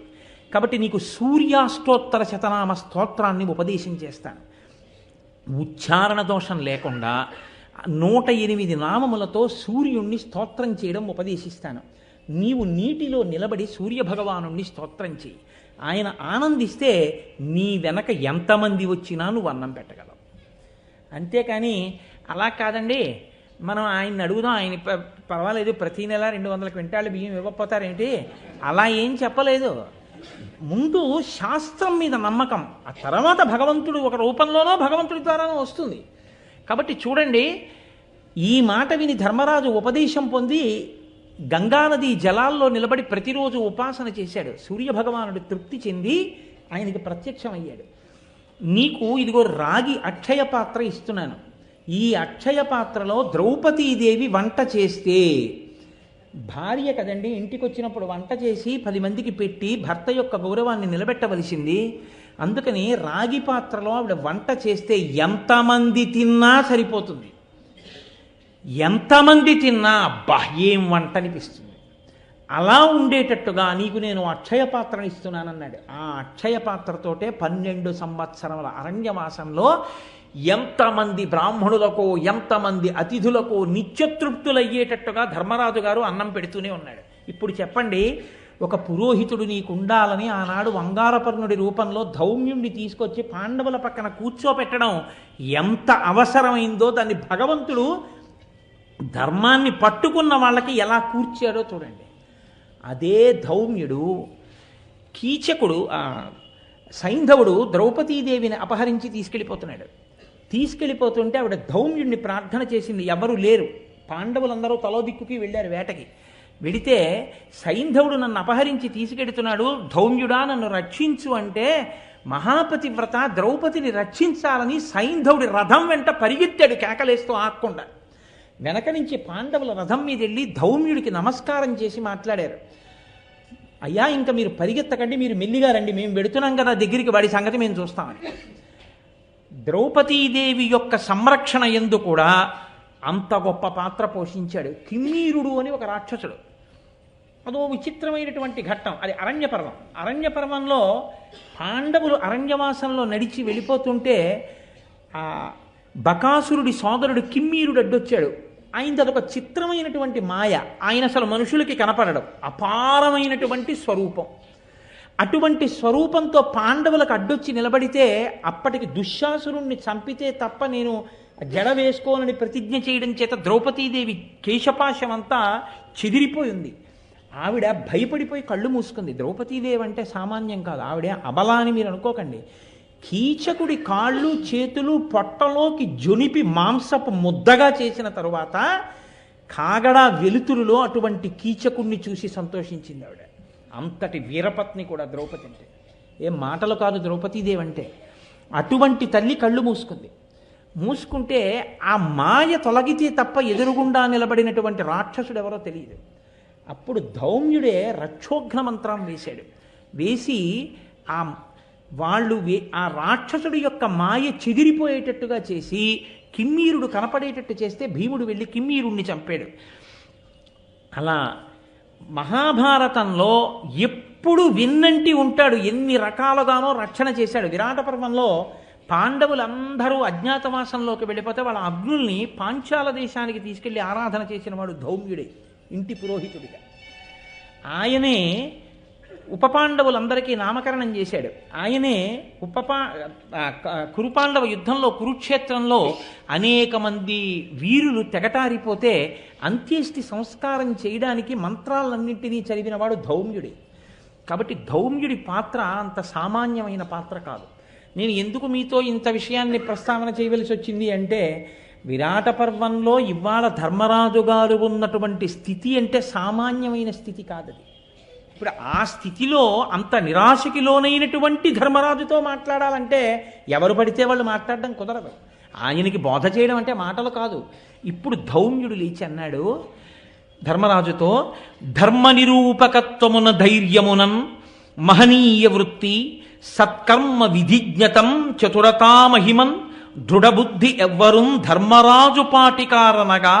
కాబట్టి నీకు సూర్యాష్టోత్తర శతనామ స్తోత్రాన్ని ఉపదేశం చేస్తాను. ఉచ్చారణ దోషం లేకుండా 108 నామములతో సూర్యుణ్ణి స్తోత్రం చేయడం ఉపదేశిస్తాను. నీవు నీటిలో నిలబడి సూర్యభగవానుణ్ణి స్తోత్రం చేయి. ఆయన ఆనందిస్తే నీ వెనక ఎంతమంది వచ్చినా నువ్వు అన్నం పెట్టగలవు. అంతేకాని అలా కాదండి, మనం ఆయన్ని అడుగుదాం, ఆయన పర్వాలేదు ప్రతీ నెల 200 క్వింటాళ్ళు బియ్యం ఇవ్వకపోతారేంటి, అలా ఏం చెప్పలేదు. ముందు శాస్త్రం మీద నమ్మకం, ఆ తర్వాత భగవంతుడు ఒక రూపంలోనో భగవంతుడి ద్వారానో వస్తుంది. కాబట్టి చూడండి, ఈ మాట విని ధర్మరాజు ఉపదేశం పొంది గంగానది జలాల్లో నిలబడి ప్రతిరోజు ఉపాసన చేశాడు. సూర్యభగవానుడు తృప్తి చెంది ఆయనకి ప్రత్యక్షమయ్యాడు. నీకు ఇదిగో రాగి అక్షయ పాత్ర ఇస్తున్నాను. ఈ అక్షయ పాత్రలో ద్రౌపదీదేవి వంట చేస్తే, భార్య కదండి, ఇంటికి వచ్చినప్పుడు వంట చేసి 10 మందికి పెట్టి భర్త యొక్క గౌరవాన్ని నిలబెట్టవలసింది. అందుకని రాగి పాత్రలో ఆవిడ వంట చేస్తే ఎంతమంది తిన్నా సరిపోతుంది. ఎంతమంది తిన్నా అబ్బా ఏం వంట అనిపిస్తుంది. అలా ఉండేటట్టుగా నీకు నేను అక్షయ పాత్రను ఇస్తున్నానన్నాడు. ఆ అక్షయ పాత్రతోటే 12 సంవత్సరముల అరణ్యవాసంలో ఎంతమంది బ్రాహ్మణులకు ఎంతమంది అతిథులకు నిత్యతృప్తులయ్యేటట్టుగా ధర్మరాజు గారు అన్నం పెడుతూనే ఉన్నాడు. ఇప్పుడు చెప్పండి, ఒక పురోహితుడు నీకు ఉండాలని ఆనాడు వంగారపర్ణుడి రూపంలో ధౌమ్యుణ్ణి తీసుకొచ్చి పాండవుల పక్కన కూర్చోపెట్టడం ఎంత అవసరమైందో దాన్ని భగవంతుడు ధర్మాన్ని పట్టుకున్న వాళ్ళకి ఎలా కూర్చాడో చూడండి. అదే ధౌమ్యుడు కీచకుడు సైంధవుడు ద్రౌపదీదేవిని అపహరించి తీసుకెళ్ళిపోతుంటే ఆవిడ ధౌమ్యుడిని ప్రార్థన చేసింది. ఎవరు లేరు, పాండవులందరూ తలో దిక్కుకి వెళ్ళారు వేటకి. వెడితే సైంధవుడు నన్ను అపహరించి తీసుకెడుతున్నాడు, ధౌమ్యుడా నన్ను రక్షించు అంటే మహాపతివ్రత ద్రౌపదిని రక్షించాలని సైంధవుడి రథం వెంట పరిగెత్తాడు కేకలేస్తూ ఆక్కుండా. వెనక నుంచి పాండవుల రథం మీద వెళ్ళి ధౌమ్యుడికి నమస్కారం చేసి మాట్లాడారు. అయ్యా, ఇంకా మీరు పరిగెత్తకండి, మీరు మెల్లిగా రండి, మేము వెడుతున్నాం కదా దగ్గరికి, వాడి సంగతి మేము చూస్తామని. ద్రౌపదీదేవి యొక్క సంరక్షణ యందు కూడా అంత గొప్ప పాత్ర పోషించాడు. కిమ్మీరుడు అని ఒక రాక్షసుడు. అదో విచిత్రమైనటువంటి ఘట్టం. అది అరణ్యపర్వం. అరణ్యపర్వంలో పాండవులు అరణ్యవాసంలో నడిచి వెళ్ళిపోతుంటే ఆ బకాసురుడి సోదరుడు కిమ్మీరుడు అడ్డొచ్చాడు. ఆయనది అదొక చిత్రమైనటువంటి మాయ. ఆయన అసలు మనుషులకి కనపడడం, అపారమైనటువంటి స్వరూపం. అటువంటి స్వరూపంతో పాండవులకు అడ్డొచ్చి నిలబడితే అప్పటికి దుశ్శాసురుణ్ణి చంపితే తప్ప నేను జడ వేసుకోనని ప్రతిజ్ఞ చేయడం చేత ద్రౌపదీదేవి కేశపాశం అంతా చెదిరిపోయింది. ఆవిడ భయపడిపోయి కళ్ళు మూసుకుంది. ద్రౌపదీదేవి అంటే సామాన్యం కాదు, ఆవిడ అబలా అని మీరు అనుకోకండి. కీచకుడి కాళ్ళు చేతులు పొట్టలోకి జొనిపి మాంసపు ముద్దగా చేసిన తరువాత కాగడా వెలుతురులో అటువంటి కీచకుడిని చూసి సంతోషించింది ఆవిడ. అంతటి వీరపత్ని కూడా ద్రౌపది అంటే, ఏం మాటలు కాదు ద్రౌపదీదేవి అంటే. అటువంటి తల్లి కళ్ళు మూసుకుంటే ఆ మాయ తొలగితే తప్ప ఎదురుగుండా నిలబడినటువంటి రాక్షసుడు ఎవరో తెలియదు. అప్పుడు ధౌమ్యుడే రక్షోఘ్న మంత్రం వేసి ఆ రాక్షసుడి యొక్క మాయ చెదిరిపోయేటట్టుగా చేసి కిమ్మీరుడు కనపడేటట్టు చేస్తే భీముడు వెళ్ళి కిమ్మీరుణ్ణి చంపాడు. అలా మహాభారతంలో ఎప్పుడు విన్నంటి ఉంటాడు. ఎన్ని రకాలుగానో రక్షణ చేశాడు. విరాట పర్వంలో పాండవులందరూ అజ్ఞాతవాసంలోకి వెళ్ళిపోతే వాళ్ళ అగ్నుల్ని పాంచాల దేశానికి తీసుకెళ్లి ఆరాధన చేసిన వాడు ధౌమ్యుడే, ఇంటి పురోహితుడిగా. ఆయనే ఉపపాండవులందరికీ నామకరణం చేశాడు. ఆయనే కురుపాండవ యుద్ధంలో కురుక్షేత్రంలో అనేక మంది వీరులు తెగటారిపోతే అంత్యేష్టి సంస్కారం చేయడానికి మంత్రాలన్నింటినీ చదివినవాడు ధౌమ్యుడే. కాబట్టి ధౌమ్యుడి పాత్ర అంత సామాన్యమైన పాత్ర కాదు. నేను ఎందుకు మీతో ఇంత విషయాన్ని ప్రస్తావన చేయవలసి వచ్చింది అంటే, విరాట పర్వంలో ఇవాళ ధర్మరాజు గారు ఉన్నటువంటి స్థితి అంటే సామాన్యమైన స్థితి కాదది. ఇప్పుడు ఆ స్థితిలో అంత నిరాశకి లోనైనటువంటి ధర్మరాజుతో మాట్లాడాలంటే ఎవరు పడితే వాళ్ళు మాట్లాడడం కుదరదు. ఆయనకి బోధ చేయడం అంటే మాటలు కాదు. ఇప్పుడు ధౌమ్యుడు లేచి అన్నాడు ధర్మరాజుతో, ధర్మ నిరూపకత్వమున ధైర్యమునన్ మహనీయ వృత్తి సత్కర్మ విధిజ్ఞతం చతురతామహిమన్ దృఢబుద్ధి ఎవ్వరుం ధర్మరాజు పాటికారనగా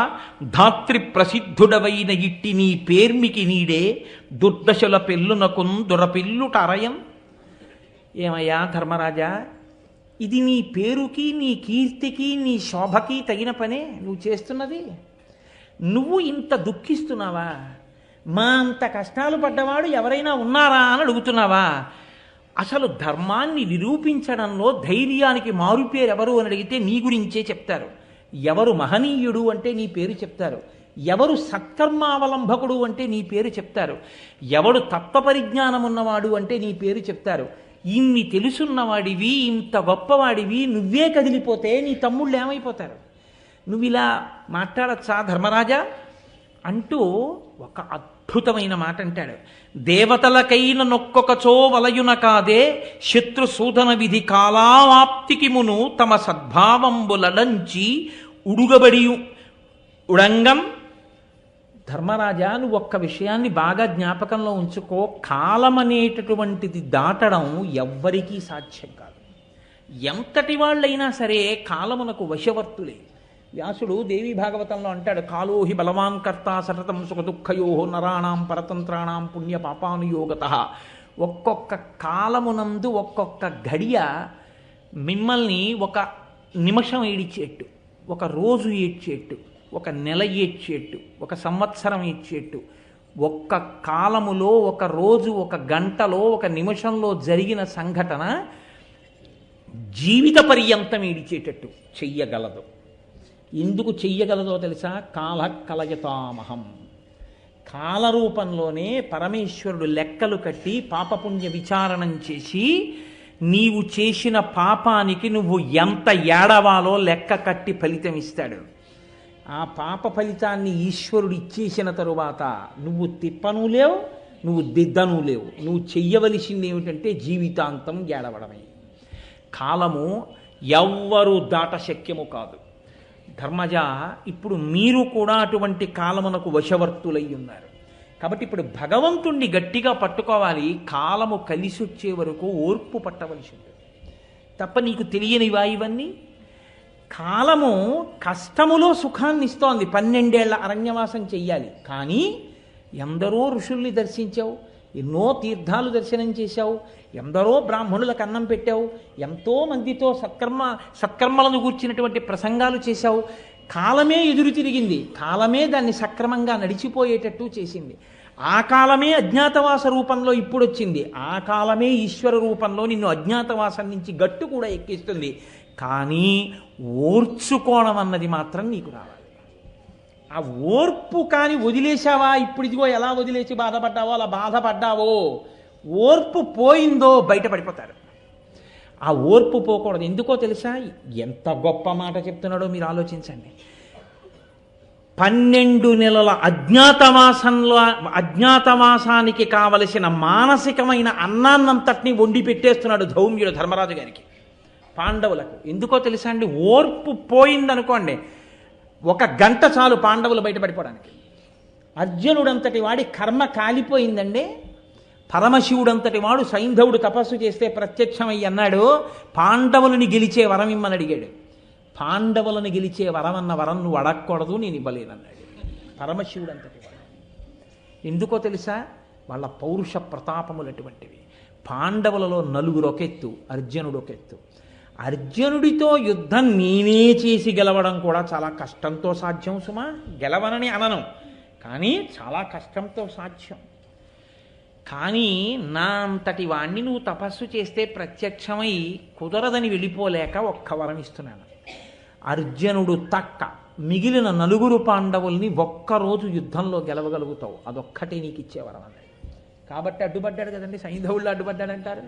ధాత్రి ప్రసిద్ధుడవైన ఇట్టి నీ పేర్మికి నీడే దుర్దశల పెళ్ళునకున్ దొరపిల్లుట అరయం. ఏమయ్యా ధర్మరాజా, ఇది నీ పేరుకి నీ కీర్తికి నీ శోభకి తగిన పనే నువ్వు చేస్తున్నది? నువ్వు ఇంత దుఃఖిస్తున్నావా? మా అంత కష్టాలు పడ్డవాడు ఎవరైనా ఉన్నారా అని అడుగుతున్నావా? అసలు ధర్మాన్ని నిరూపించడంలో ధైర్యానికి మారుపేరు ఎవరు అని అడిగితే నీ గురించే చెప్తారు. ఎవరు మహనీయుడు అంటే నీ పేరు చెప్తారు. ఎవరు సత్కర్మావలంబకుడు అంటే నీ పేరు చెప్తారు. ఎవడు తత్వపరిజ్ఞానం ఉన్నవాడు అంటే నీ పేరు చెప్తారు. ఇన్ని తెలుసున్నవాడివి, ఇంత గొప్పవాడివి నువ్వే కదిలిపోతే నీ తమ్ముళ్ళు ఏమైపోతారు? నువ్వు ఇలా మాట్లాడచ్చా ధర్మరాజా అంటూ ఒక అద్భుతమైన మాట అంటాడు. దేవతలకైన నొక్కొకచో వలయున కాదే శత్రుసూదన విధి కాలావాప్తికి మును తమ సద్భావంబులడంచి ఉడుగబడి ఉడంగం. ధర్మరాజా, నువ్వు ఒక్క విషయాన్ని బాగా జ్ఞాపకంలో ఉంచుకో. కాలం అనేటటువంటిది దాటడం ఎవ్వరికీ సాధ్యం కాదు. ఎంతటి వాళ్ళైనా సరే కాలమునకు వశవర్తులే. వ్యాసుడు దేవీ భాగవతంలో అంటాడు, కాలోహి బలవాన్ కర్త సతతం సుఖ దుఃఖయో నరాణం పరతంత్రాణం పుణ్య పాపానుయోగత. ఒక్కొక్క కాలమునందు ఒక్కొక్క గడియ మిమ్మల్ని ఒక నిమిషం ఏడిచేట్టు, ఒక రోజు ఏడ్చేట్టు, ఒక నెల ఏడ్చేట్టు, ఒక సంవత్సరం ఏడ్చేట్టు. ఒక్క కాలములో ఒక రోజు, ఒక గంటలో, ఒక నిమిషంలో జరిగిన సంఘటన జీవిత పర్యంతం ఏడిచేటట్టు చెయ్యగలదు. ఎందుకు చెయ్యగలదో తెలుసా? కాల కలయతామహం. కాలరూపంలోనే పరమేశ్వరుడు లెక్కలు కట్టి పాపపుణ్య విచారణం చేసి నీవు చేసిన పాపానికి నువ్వు ఎంత ఏడవాలో లెక్క కట్టి ఫలితం ఇస్తాడు. ఆ పాప ఫలితాన్ని ఈశ్వరుడు ఇచ్చేసిన తరువాత నువ్వు తిప్పను లేవు, నువ్వు దిద్దను లేవు. నువ్వు చెయ్యవలసింది ఏమిటంటే జీవితాంతం ఏడవడమే. కాలము ఎవ్వరూ దాట శక్యము కాదు. ధర్మజ, ఇప్పుడు మీరు కూడా అటువంటి కాలమునకు వశవర్తులై ఉన్నారు. కాబట్టి ఇప్పుడు భగవంతుణ్ణి గట్టిగా పట్టుకోవాలి. కాలము కలిసి వచ్చే వరకు ఓర్పు పట్టవలసి ఉంటుంది తప్ప నీకు తెలియనివా ఇవన్నీ? కాలము కష్టములో సుఖాన్ని ఇస్తోంది. 12 ఏళ్ల అరణ్యవాసం చెయ్యాలి. కానీ ఎందరో ఋషుల్ని దర్శించావు, ఎన్నో తీర్థాలు దర్శనం చేశావు, ఎందరో బ్రాహ్మణులకు అన్నం పెట్టావు, ఎంతో మందితో సత్కర్మలను గూర్చినటువంటి ప్రసంగాలు చేశావు. కాలమే ఎదురు తిరిగింది. కాలమే దాన్ని సక్రమంగా నడిచిపోయేటట్టు చేసింది. ఆ కాలమే అజ్ఞాతవాస రూపంలో ఇప్పుడు వచ్చింది. ఆ కాలమే ఈశ్వర రూపంలో నిన్ను అజ్ఞాతవాసం నుంచి గట్టు కూడా ఎక్కిస్తుంది. కానీ ఓర్చుకోవడం అన్నది మాత్రం నీకు రావాలి. ఆ ఓర్పు కానీ వదిలేశావా, ఇప్పుడు ఇదిగో ఎలా వదిలేసి బాధపడ్డావో అలా బాధపడ్డావో, ఓర్పు పోయిందో బయటపడిపోతారు. ఆ ఓర్పు పోకూడదు. ఎందుకో తెలుసా? ఎంత గొప్ప మాట చెప్తున్నాడో మీరు ఆలోచించండి. 12 నెలల అజ్ఞాతవాసానికి కావలసిన మానసికమైన అన్నాన్నంతటినీ వండి పెట్టేస్తున్నాడు ధౌమ్యుడు ధర్మరాజు గారికి, పాండవులకు. ఎందుకో తెలుసా అండి? ఓర్పు పోయిందనుకోండి, 1 గంట చాలు పాండవులు బయటపడిపోవడానికి. అర్జునుడంతటి వాడి కర్మ కాలిపోయిందండి. పరమశివుడంతటి వాడు సైంధవుడు తపస్సు చేస్తే ప్రత్యక్షమయ్యి అన్నాడు, పాండవులని గెలిచే వరం ఇమ్మని అడిగాడు. పాండవులను గెలిచే వరం అన్న వరం నువ్వు అడగకూడదు, నేను ఇవ్వలేనన్నాడు పరమశివుడంతటి వాడు. ఎందుకో తెలుసా? వాళ్ళ పౌరుష ప్రతాపములు అటువంటివి. పాండవులలో 4 ఒకెత్తు, అర్జునుడు ఒకెత్తు. అర్జునుడితో యుద్ధం నేనే చేసి గెలవడం కూడా చాలా కష్టంతో సాధ్యం సుమా. గెలవనని అనను, కానీ చాలా కష్టంతో సాధ్యం. కానీ నా అంతటి వాణ్ణి నువ్వు తపస్సు చేస్తే ప్రత్యక్షమై కుదరదని వెళ్ళిపోలేక ఒక్క వరం ఇస్తున్నాను. అర్జునుడు తక్క మిగిలిన 4 పాండవుల్ని ఒక్కరోజు యుద్ధంలో గెలవగలుగుతావు, అదొక్కటే నీకు ఇచ్చేవరం అన్నాడు. కాబట్టి అడ్డుపడ్డాడు కదండి, సైంధవుళ్ళు అడ్డుపడ్డాడంటారు.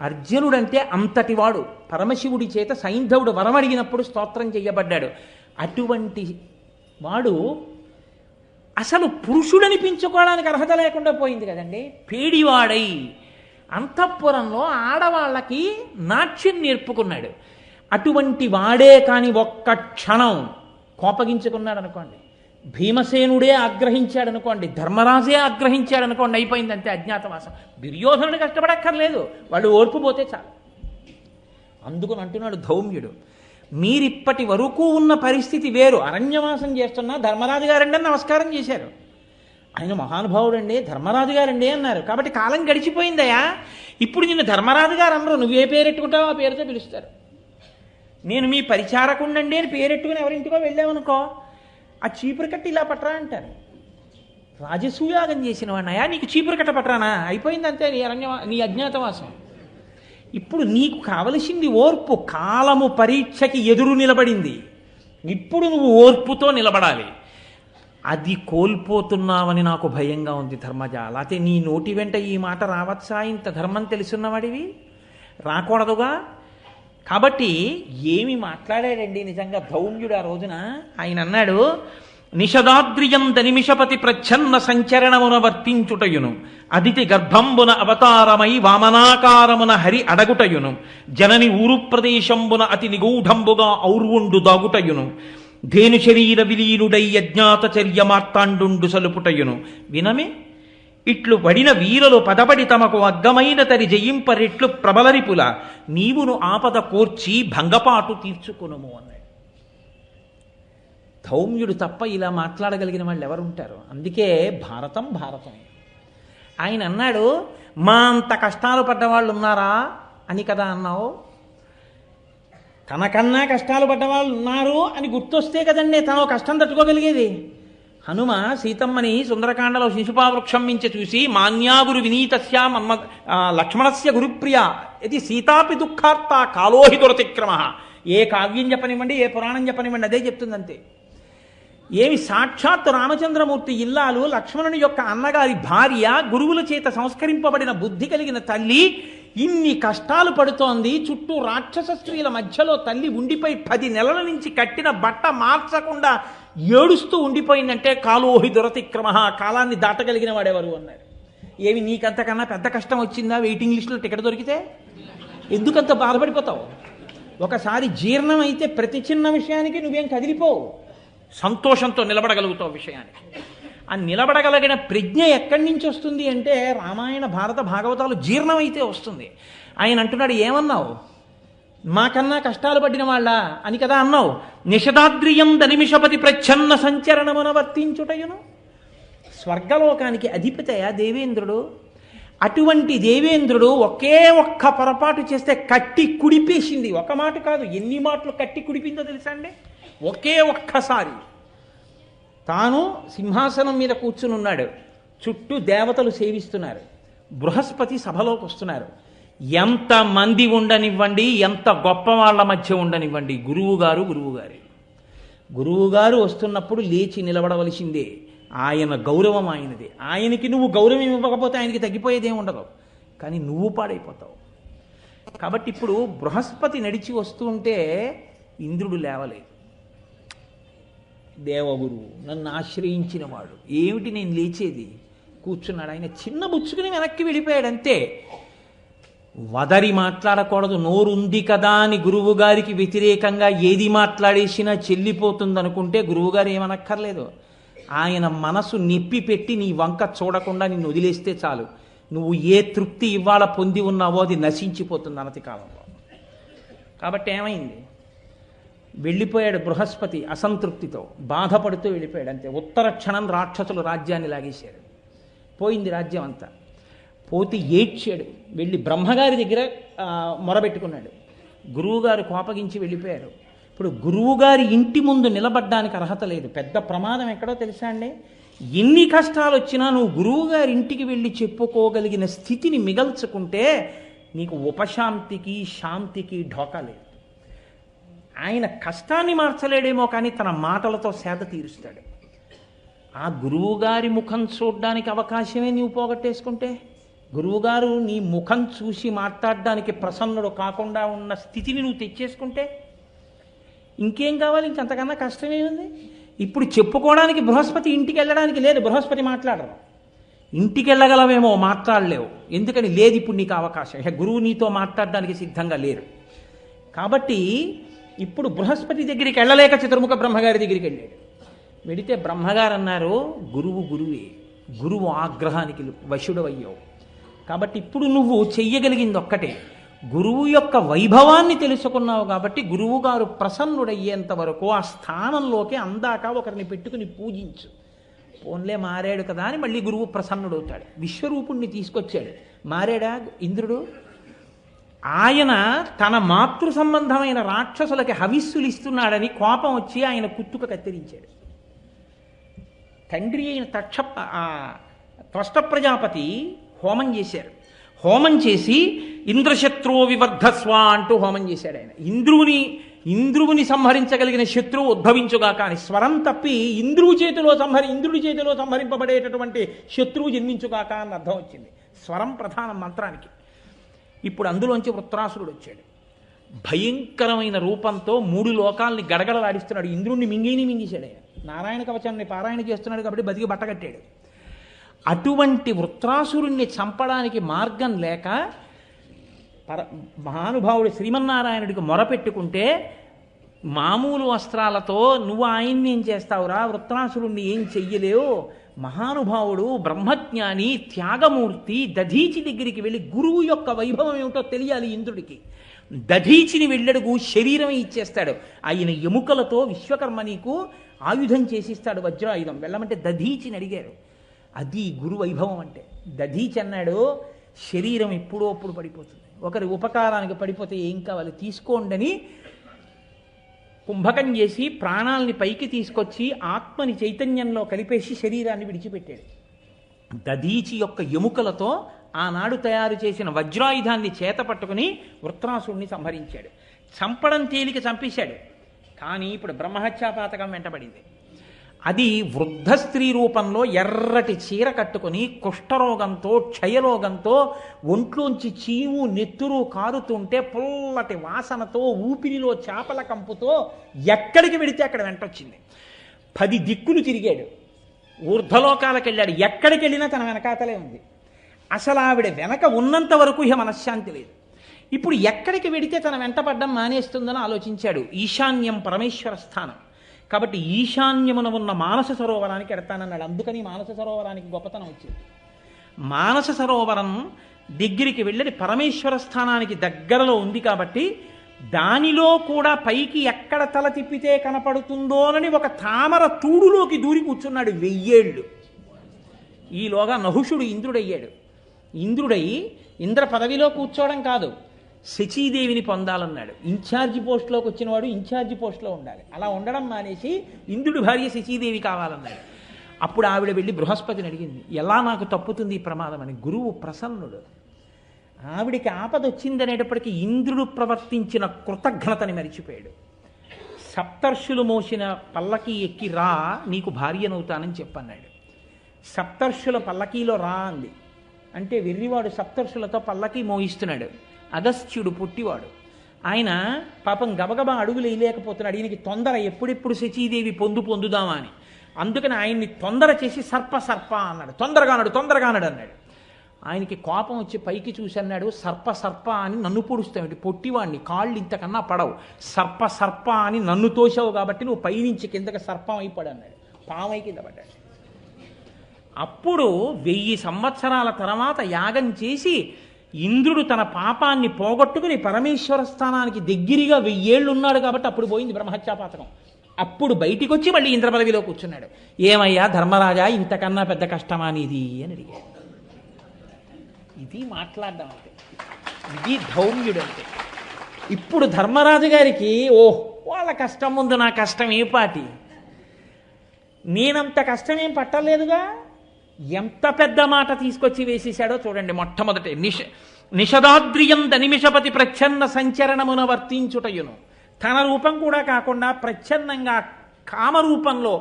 అర్జునుడంటే అంతటివాడు. పరమశివుడి చేత సైంధవుడు వరం అడిగినప్పుడు స్తోత్రం చెయ్యబడ్డాడు. అటువంటి వాడు అసలు పురుషుడనిపించుకోవడానికి అర్హత లేకుండా పోయింది కదండి. పేడివాడై అంతఃపురంలో ఆడవాళ్ళకి నాట్యం నేర్పుకున్నాడు. అటువంటి వాడే కానీ ఒక్క క్షణం కోపగించుకున్నాడు అనుకోండి, భీమసేనుడే ఆగ్రహించాడు అనుకోండి, ధర్మరాజే ఆగ్రహించాడు అనుకోండి, అయిపోయింది అంతే అజ్ఞాతవాసం. దుర్యోధనుడు కష్టపడక్కర్లేదు, వాళ్ళు ఓర్పు పోతే చాలు. అందుకని అంటున్నాడు ధౌమ్యుడు, మీరిప్పటి వరకు ఉన్న పరిస్థితి వేరు. అరణ్యవాసం చేస్తున్నా ధర్మరాజు గారండి అని నమస్కారం చేశారు. ఆయన మహానుభావుడండి, ధర్మరాజు గారండి అన్నారు. కాబట్టి కాలం గడిచిపోయిందయా. ఇప్పుడు నిన్ను ధర్మరాజు గారు అనరు, నువ్వే పేరెట్టుకుంటావో ఆ పేరుతో పిలుస్తారు. నేను మీ పరిచారకుండండి అని పేరెట్టుకుని ఎవరింటికో వెళ్ళామనుకో, ఆ చీపురు కట్టి ఇలా పట్టరా అంటారు. రాజసూయాగం చేసిన వాడినయా, నీకు చీపురు కట్ట పట్టరానా? అయిపోయింది అంతే నీ అజ్ఞాతవాసం. ఇప్పుడు నీకు కావలసింది ఓర్పు. కాలము పరీక్షకి ఎదురు నిలబడింది, ఇప్పుడు నువ్వు ఓర్పుతో నిలబడాలి. అది కోల్పోతున్నావని నాకు భయంగా ఉంది ధర్మజ. లేకపోతే నీ నోటి వెంట ఈ మాట రావచ్చా? ఇంత ధర్మం తెలుసున్నవాడివి, రాకూడదుగా. కాబట్టి ఏమి మాట్లాడాడండి నిజంగా ధౌమ్యుడు ఆ రోజున. ఆయన అన్నాడు, నిషదాద్రియంత నిమిషపతి ప్రచ్ఛన్న సంచరణమున వర్తించుటయును, అదితి గర్భంబున అవతారమై వామనాకారమున హరి అడగుటయును, జనని ఊరు ప్రదేశంబున అతి నిగూఢంబుగా ఔర్వుండు దాగుటయును, ధేను శరీర విలీనుడై అజ్ఞాత చర్య మార్తాండు సలుపుటయును. వినమే ఇట్లు పడిన వీరలు పదపడి తమకు అగ్గమైన తరి జయింపరెట్లు ప్రబలరిపుల, నీవును ఆపద కోర్చి భంగపాటు తీర్చుకునుము అన్నాడు. ధౌమ్యుడు తప్ప ఇలా మాట్లాడగలిగిన వాళ్ళు ఎవరుంటారు? అందుకే భారతం భారతమే. ఆయన అన్నాడు, మా అంత కష్టాలు పడ్డవాళ్ళు ఉన్నారా అని కదా అన్నావు. తనకన్నా కష్టాలు పడ్డవాళ్ళు ఉన్నారు అని గుర్తొస్తే కదండి తను కష్టం తట్టుకోగలిగేది. హనుమ సీతమ్మని సుందరకాండలో శిశుపావృక్షం మించి చూసి, మాన్యాగురు వినీతస్య మన్మ లక్ష్మణస్య గురుప్రియ ఇది సీతాపి దుఃఖార్త కాలోహి దురతిక్రమ. ఏ కావ్యం చెప్పనివ్వండి, ఏ పురాణం చెప్పనివ్వండి, అదే చెప్తుందంతే. ఏమి సాక్షాత్ రామచంద్రమూర్తి ఇల్లాలు, లక్ష్మణుని యొక్క అన్నగారి భార్య, గురువుల చేత సంస్కరింపబడిన బుద్ధి కలిగిన తల్లి ఇన్ని కష్టాలు పడుతోంది. చుట్టూ రాక్షస స్త్రీల మధ్యలో తల్లి ఉండిపోయి 10 నెలల నుంచి కట్టిన బట్ట మార్చకుండా ఏడుస్తూ ఉండిపోయిందంటే కాలోహి దురతిక్రమ, కాలాన్ని దాటగలిగిన వాడెవరు అన్నారు. ఏమి నీకంతకన్నా పెద్ద కష్టం వచ్చిందా వెయిటింగ్ లిస్టులో టికెట్ దొరికితే? ఎందుకంత బాధపడిపోతావు? ఒకసారి జీర్ణం అయితే ప్రతి చిన్న విషయానికి నువ్వేం కదిలిపోవు, సంతోషంతో నిలబడగలుగుతావు విషయానికి. ఆ నిలబడగలిగిన ప్రజ్ఞ ఎక్కడి నుంచి వస్తుంది అంటే రామాయణ భారత భాగవతాలు జీర్ణమైతే వస్తుంది. ఆయన అంటున్నాడు, ఏమన్నావు? మాకన్నా కష్టాలు పడిన వాళ్ళ అని కదా అన్నావు. నిషదాద్రియం దనిమిషపతి ప్రచ్ఛన్న సంచరణమున వర్తించుటయును. స్వర్గలోకానికి అధిపతయ దేవేంద్రుడు. అటువంటి దేవేంద్రుడు ఒకే ఒక్క పొరపాటు చేస్తే కట్టి కుడిపేసింది. ఒక మాట కాదు, ఎన్ని మాటలు కట్టి కుడిపిందో తెలుసా అండి? ఒకే ఒక్కసారి తాను సింహాసనం మీద కూర్చుని ఉన్నాడు, చుట్టూ దేవతలు సేవిస్తున్నారు, బృహస్పతి సభలోకి వస్తున్నారు. ఎంతమంది ఉండనివ్వండి, ఎంత గొప్ప వాళ్ళ మధ్య ఉండనివ్వండి, గురువుగారు వస్తున్నప్పుడు లేచి నిలబడవలసిందే. ఆయన గౌరవం ఆయనది. ఆయనకి నువ్వు గౌరవం ఇవ్వకపోతే ఆయనకి తగ్గిపోయేదేం ఉండదు, కానీ నువ్వు పాడైపోతావు. కాబట్టి ఇప్పుడు బృహస్పతి నడిచి వస్తూ ఉంటే ఇంద్రుడు లేవలేదు. దేవగురువు నన్ను ఆశ్రయించిన వాడు, ఏమిటి నేను లేచేది? కూర్చున్నాడు. ఆయన చిన్న బుచ్చుకుని వెనక్కి వెళ్ళిపోయాడు అంతే. వదరి మాట్లాడకూడదు, నోరుంది కదా అని గురువు గారికి వ్యతిరేకంగా ఏది మాట్లాడేసినా చెల్లిపోతుందనుకుంటే గురువుగారు ఏమనక్కర్లేదు. ఆయన మనసు నిప్పి పెట్టి నీ వంక చూడకుండా నిన్ను వదిలేస్తే చాలు. నువ్వు ఏ తృప్తి ఇవాళ పొంది ఉన్నావో అది నశించిపోతుంది అనతి కాలంలో. కాబట్టి ఏమైంది? వెళ్ళిపోయాడు బృహస్పతి అసంతృప్తితో, బాధపడుతూ వెళ్ళిపోయాడు అంతే. ఉత్తర క్షణం రాక్షసులు రాజ్యాన్ని లాగేశారు. పోయింది రాజ్యం అంతా. పోతే ఏడ్చాడు. వెళ్ళి బ్రహ్మగారి దగ్గర మొరబెట్టుకున్నాడు. గురువుగారు కోపగించి వెళ్ళిపోయారు. ఇప్పుడు గురువుగారి ఇంటి ముందు నిలబడ్డానికి అర్హత లేదు. పెద్ద ప్రమాదం ఎక్కడో తెలుసా అండి? ఎన్ని కష్టాలు వచ్చినా నువ్వు గురువుగారి ఇంటికి వెళ్ళి చెప్పుకోగలిగిన స్థితిని మిగల్చుకుంటే నీకు ఉపశాంతికి శాంతికి ఢోకా లేదు. ఆయన కష్టాన్ని మార్చలేడేమో, కానీ తన మాటలతో సేద తీరుస్తాడు. ఆ గురువుగారి ముఖం చూడడానికి అవకాశమే నీవు పోగొట్టేసుకుంటే, గురువుగారు నీ ముఖం చూసి మాట్లాడడానికి ప్రసన్నుడు కాకుండా ఉన్న స్థితిని నువ్వు తెచ్చేసుకుంటే ఇంకేం కావాలి? ఇంకంతకన్నా కష్టమే ఉంది. ఇప్పుడు చెప్పుకోవడానికి బృహస్పతి ఇంటికి వెళ్ళడానికి లేదు. బృహస్పతి మాట్లాడరు. ఇంటికి వెళ్ళగలవేమో, మాట్లాడలేవు. ఎందుకని లేదు ఇప్పుడు నీకు అవకాశం. గురువు నీతో మాట్లాడడానికి సిద్ధంగా లేరు. కాబట్టి ఇప్పుడు బృహస్పతి దగ్గరికి వెళ్ళలేక చతుర్ముఖ బ్రహ్మగారి దగ్గరికి వెళ్ళాడు. వెడితే బ్రహ్మగారు అన్నారు, గురువు గురువే, గురువు ఆగ్రహానికి వశుడవయ్యావు, కాబట్టి ఇప్పుడు నువ్వు చెయ్యగలిగింది ఒక్కటే, గురువు యొక్క వైభవాన్ని తెలుసుకున్నావు కాబట్టి గురువుగారు ప్రసన్నుడయ్యేంత వరకు ఆ స్థానంలోకి అందాక ఒకరిని పెట్టుకుని పూజించు. పోన్లే మారాడు కదా అని మళ్ళీ గురువు ప్రసన్నుడవుతాడు. విశ్వరూపుణ్ణి తీసుకొచ్చాడు, మారాడా ఇంద్రుడు? ఆయన తన మాతృ సంబంధమైన రాక్షసులకి హవిస్సులు ఇస్తున్నాడని కోపం వచ్చి ఆయన కుత్తుక కత్తిరించాడు. తండ్రి అయిన త్వష్ట ప్రజాపతి హోమం చేశారు. హోమం చేసి ఇంద్రశత్రు వివర్ధస్వ అంటూ హోమం చేశాడు ఆయన. ఇంద్రువుని సంహరించగలిగిన శత్రువు ఉద్భవించుగా కానీ స్వరం తప్పి ఇంద్రుడి చేతిలో సంహరింపబడేటటువంటి శత్రువు జన్మించుగాక అని అర్థం వచ్చింది. స్వరం ప్రధానం మంత్రానికి. ఇప్పుడు అందులోంచి వృత్రాసురుడు వచ్చాడు. భయంకరమైన రూపంతో 3 లోకాల్ని గడగడలాడిస్తున్నాడు. ఇంద్రుణ్ణి మింగేశాడు ఆయన. నారాయణ కవచాన్ని పారాయణ చేస్తున్నాడు కాబట్టి బతికి బట్టకట్టాడు. అటువంటి వృత్రాసురుణ్ణి చంపడానికి మార్గం లేక మహానుభావుడు శ్రీమన్నారాయణుడికి మొరపెట్టుకుంటే, మామూలు వస్త్రాలతో నువ్వు ఆయన్ని ఏం చేస్తావురా, వృత్రాసురుణ్ణి ఏం చెయ్యలేవు, మహానుభావుడు బ్రహ్మజ్ఞాని త్యాగమూర్తి దధీచి దగ్గరికి వెళ్ళి గురువు యొక్క వైభవం ఏమిటో తెలియాలి ఇంద్రుడికి. దధీచిని వెళ్ళడుగు శరీరమే ఇచ్చేస్తాడు. ఆయన ఎముకలతో విశ్వకర్మ నీకు ఆయుధం చేసిస్తాడు, వజ్రాయుధం. వెళ్ళమంటే దధీచిని అడిగారు. అది గురు వైభవం అంటే. దధీచి అన్నాడు, శరీరం ఎప్పుడో అప్పుడు పడిపోతుంది, ఒకరి ఉపకారానికి పడిపోతే ఏం కావాలి తీసుకోండని కుంభకం చేసి ప్రాణాలని పైకి తీసుకొచ్చి ఆత్మని చైతన్యంలో కలిపేసి శరీరాన్ని విడిచిపెట్టాడు. దధీచి యొక్క ఎముకలతో ఆనాడు తయారు చేసిన వజ్రాయుధాన్ని చేత పట్టుకుని వృత్రాసుడిని సంహరించాడు. చంపడం తేలిక చంపేశాడు. కానీ ఇప్పుడు బ్రహ్మహత్యాపాతకం వెంటబడింది. అది వృద్ధ స్త్రీ రూపంలో ఎర్రటి చీర కట్టుకుని కుష్ఠరోగంతో క్షయరోగంతో ఒంట్లోంచి చీము నెత్తురు కారుతుంటే పుల్లటి వాసనతో ఊపిరిలో చేపల కంపుతో ఎక్కడికి వెడితే అక్కడ వెంటొచ్చింది. 10 దిక్కులు తిరిగాడు, ఊర్ధ్వలోకాలకు వెళ్ళాడు. ఎక్కడికి వెళ్ళినా తన వెనకాతలే ఉంది. అసలు ఆవిడ వెనక ఉన్నంత వరకు ఇహ మనశ్శాంతి లేదు. ఇప్పుడు ఎక్కడికి వెడితే తన వెంటపడ్డం మానేస్తుందని ఆలోచించాడు. ఈశాన్యం పరమేశ్వర స్థానం కాబట్టి ఈశాన్యమున ఉన్న మానస సరోవరానికి ఎడతానన్నాడు. అందుకని మానస సరోవరానికి గొప్పతనం వచ్చింది. మానస సరోవరం దగ్గరికి వెళ్ళి పరమేశ్వర స్థానానికి దగ్గరలో ఉంది కాబట్టి దానిలో కూడా పైకి ఎక్కడ తల తిప్పితే కనపడుతుందోనని ఒక తామర తూడులోకి దూరి కూర్చున్నాడు 1000 ఏళ్ళు. ఈలోగా నహుషుడు ఇంద్రుడయ్యాడు. ఇంద్రుడై ఇంద్ర పదవిలో కూర్చోవడం కాదు, శచీదేవిని పొందాలన్నాడు. ఇన్ఛార్జి పోస్టులోకి వచ్చినవాడు ఇన్ఛార్జి పోస్టులో ఉండాలి. అలా ఉండడం మానేసి ఇంద్రుడి భార్య శచీదేవి కావాలన్నాడు. అప్పుడు ఆవిడ వెళ్ళి బృహస్పతిని అడిగింది, ఎలా నాకు తప్పుతుంది ఈ ప్రమాదం అని. గురువు ప్రసన్నుడు. ఆవిడికి ఆపద వచ్చిందనేటప్పటికీ ఇంద్రుడు ప్రవర్తించిన కృతజ్ఞతని మరిచిపోయాడు. సప్తర్షులు మోసిన పల్లకి ఎక్కి రా, నీకు భార్యనవుతానని చెప్పన్నాడు. సప్తర్షుల పల్లకీలో రా అంది. అంటే వెర్రివాడు సప్తర్షులతో పల్లకీ మోయిస్తున్నాడు. అగస్త్యుడు పుట్టివాడు. ఆయన పాపం గబగబా అడుగులు వేయలేకపోతున్నాడు. ఈయనకి తొందర, ఎప్పుడెప్పుడు శచీదేవి పొందుదామా అని. అందుకని ఆయన్ని తొందర చేసి సర్ప అన్నాడు. తొందరగానడు అన్నాడు. ఆయనకి కోపం వచ్చి పైకి చూసి అన్నాడు, సర్ప అని నన్ను పొడుస్తావు, పొట్టివాడిని, కాళ్ళు ఇంతకన్నా పడవు, సర్ప అని నన్ను తోసావు కాబట్టి నువ్వు పైనుంచి కిందకి సర్పం అయిపోడు అన్నాడు. పామై కింద పడ్డాడు. అప్పుడు 1000 సంవత్సరాల తర్వాత యాగం చేసి ఇంద్రుడు తన పాపాన్ని పోగొట్టుకుని పరమేశ్వర స్థానానికి దగ్గరగా 1000 ఏళ్ళు ఉన్నాడు కాబట్టి అప్పుడు పోయింది బ్రహ్మహత్యాపాతకం. అప్పుడు బయటికి వచ్చి మళ్ళీ ఇంద్ర పదవిలో కూర్చున్నాడు. ఏమయ్యా ధర్మరాజా, ఇంతకన్నా పెద్ద కష్టమా నీది అని అడిగాడు. ఇది మాట్లాడడం అంటే, ఇది ధౌమ్యుడు అంటే. ఇప్పుడు ధర్మరాజు గారికి వాళ్ళ కష్టం ముందు నా కష్టం ఏ పాటి, నేనంత కష్టమేం పట్టలేదుగా. ఎంత పెద్ద మాట తీసుకొచ్చి వేసేశాడో చూడండి. మొట్టమొదటి నిషదాద్రియంద నిమిషపతి ప్రచ్ఛన్న సంచరణమున వర్తించుటయును. తన రూపం కూడా కాకుండా ప్రచ్ఛన్నంగా కామరూపంలో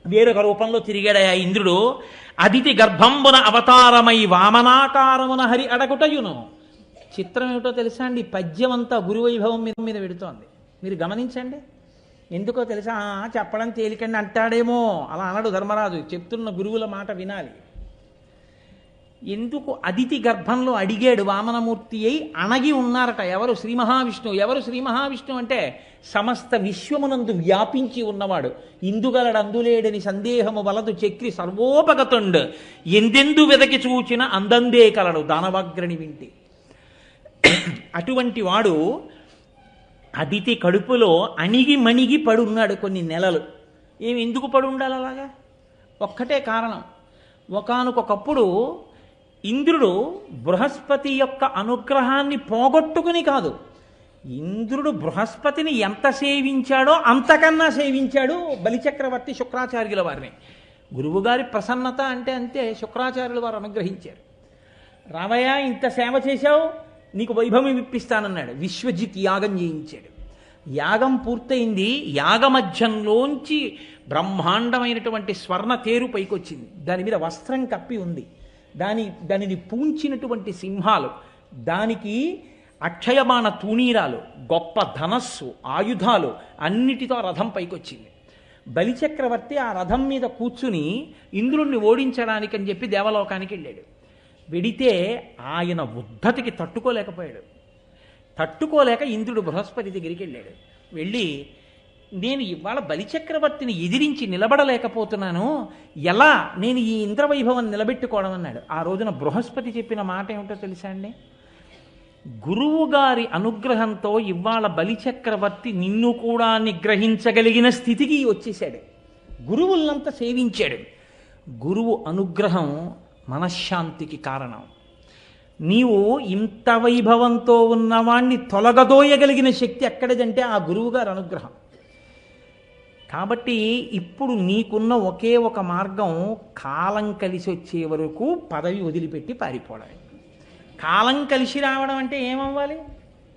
వేరొక రూపంలో తిరిగాడయా ఇంద్రుడు. అదితి గర్భంబున అవతారమై వామనాకారమున హరి అడగుటయును. చిత్రం ఏమిటో తెలుసా అండి, పద్యం అంతా గురువైభవం మీద పెడుతోంది. మీరు గమనించండి. ఎందుకో తెలుసా, చెప్పడం తేలికండి అంటాడేమో, అలా అనడు ధర్మరాజు. చెప్తున్న గురువుల మాట వినాలి. ఎందుకు అదితి గర్భంలో అడిగాడు వామనమూర్తి అయి అణగి ఉన్నారట. ఎవరు? శ్రీ మహావిష్ణువు. ఎవరు శ్రీ మహావిష్ణువు అంటే సమస్త విశ్వమునందు వ్యాపించి ఉన్నవాడు. ఇందుగలడు అందులేడని సందేహము వలదు చక్రి సర్వోపగతుండు, ఎందెందు వెదకి చూచిన అందందే కలడు దానవాగ్రని వింటి. అటువంటి వాడు అదితి కడుపులో అణిగి మణిగి పడున్నాడు కొన్ని నెలలు. ఏమి ఎందుకు పడి ఉండాలి అలాగా? ఒక్కటే కారణం. ఒకానొకప్పుడు ఇంద్రుడు బృహస్పతి యొక్క అనుగ్రహాన్ని పోగొట్టుకుని కాదు, ఇంద్రుడు బృహస్పతిని ఎంత సేవించాడో అంతకన్నా సేవించాడు బలిచక్రవర్తి శుక్రాచార్యుల వారిని. గురువుగారి ప్రసన్నత అంటే అంతే. శుక్రాచార్యుల వారు అనుగ్రహించారు. రావయ్య, ఇంత సేవ చేశావు, నీకు వైభవం ఇప్పిస్తానన్నాడు. విశ్వజిత్ యాగం చేయించాడు. యాగం పూర్తయింది. యాగమధ్యంలోంచి బ్రహ్మాండమైనటువంటి స్వర్ణ తేరు పైకొచ్చింది. దాని మీద వస్త్రం కప్పి ఉంది. దానిని పూంచినటువంటి సింహాలు, దానికి అక్షయమాన తూణీరాలు, గొప్ప ధనస్సు, ఆయుధాలు అన్నిటితో రథం పైకొచ్చింది. బలిచక్రవర్తి ఆ రథం మీద కూర్చుని ఇంద్రుణ్ణి ఓడించడానికని చెప్పి దేవలోకానికి వెళ్ళాడు. వెడితే ఆయన ఉద్ధతికి తట్టుకోలేకపోయాడు. తట్టుకోలేక ఇంద్రుడు బృహస్పతి దగ్గరికి వెళ్ళాడు. వెళ్ళి, నేను ఇవాళ బలిచక్రవర్తిని ఎదిరించి నిలబడలేకపోతున్నాను, ఎలా నేను ఈ ఇంద్రవైభవం నిలబెట్టుకోవడం అన్నాడు. ఆ రోజున బృహస్పతి చెప్పిన మాట ఏమిటో తెలుసా అండి? గురువు గారి అనుగ్రహంతో ఇవాళ బలిచక్రవర్తి నిన్ను కూడా నిగ్రహించగలిగిన స్థితికి వచ్చేశాడు. గురువులంతా సేవించాడు. గురువు అనుగ్రహం మనశ్శాంతికి కారణం. నీవు ఇంత వైభవంతో ఉన్నవాణ్ణి తొలగదోయగలిగిన శక్తి ఎక్కడిదంటే ఆ గురువుగారి అనుగ్రహం. కాబట్టి ఇప్పుడు నీకున్న ఒకే ఒక మార్గం, కాలం కలిసి వచ్చే వరకు పదవి వదిలిపెట్టి పారిపోవడమే. కాలం కలిసి రావడం అంటే ఏమవ్వాలి?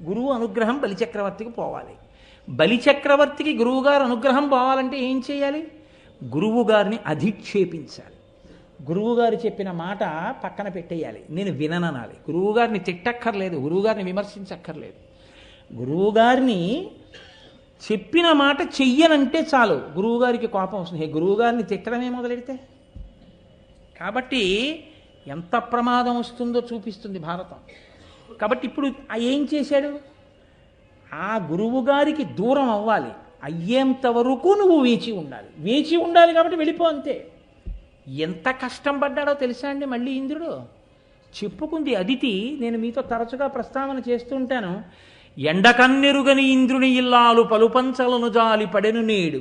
గురువు అనుగ్రహం బలిచక్రవర్తికి పోవాలి. బలిచక్రవర్తికి గురువుగారు అనుగ్రహం పోవాలంటే ఏం చేయాలి? గురువుగారిని అధిక్షేపించాలి. గురువుగారు చెప్పిన మాట పక్కన పెట్టేయాలి. నేను విననాలి. గురువుగారిని తిట్టక్కర్లేదు, గురువుగారిని విమర్శించక్కర్లేదు. గురువుగారిని చెప్పిన మాట చెయ్యనంటే చాలు, గురువుగారికి కోపం వస్తుంది. గురువుగారిని తిట్టడమే మొదలెడితే. కాబట్టి ఎంత ప్రమాదం వస్తుందో చూపిస్తుంది భారతం. కాబట్టి ఇప్పుడు ఏం చేశాడు? ఆ గురువుగారికి దూరం అవ్వాలి. అయ్యేంత వరకు నువ్వు వేచి ఉండాలి. వేచి ఉండాలి కాబట్టి వెళ్ళిపో అంతే. ఎంత కష్టం పడ్డాడో తెలుసా అండి మళ్ళీ ఇంద్రుడు? చెప్పుకుంది అదితి. నేను మీతో తరచుగా ప్రస్తావన చేస్తుంటాను. ఎండకన్నెరుగని ఇంద్రుని ఇల్లాలు పలుపంచలను జాలి పడెను నేడు.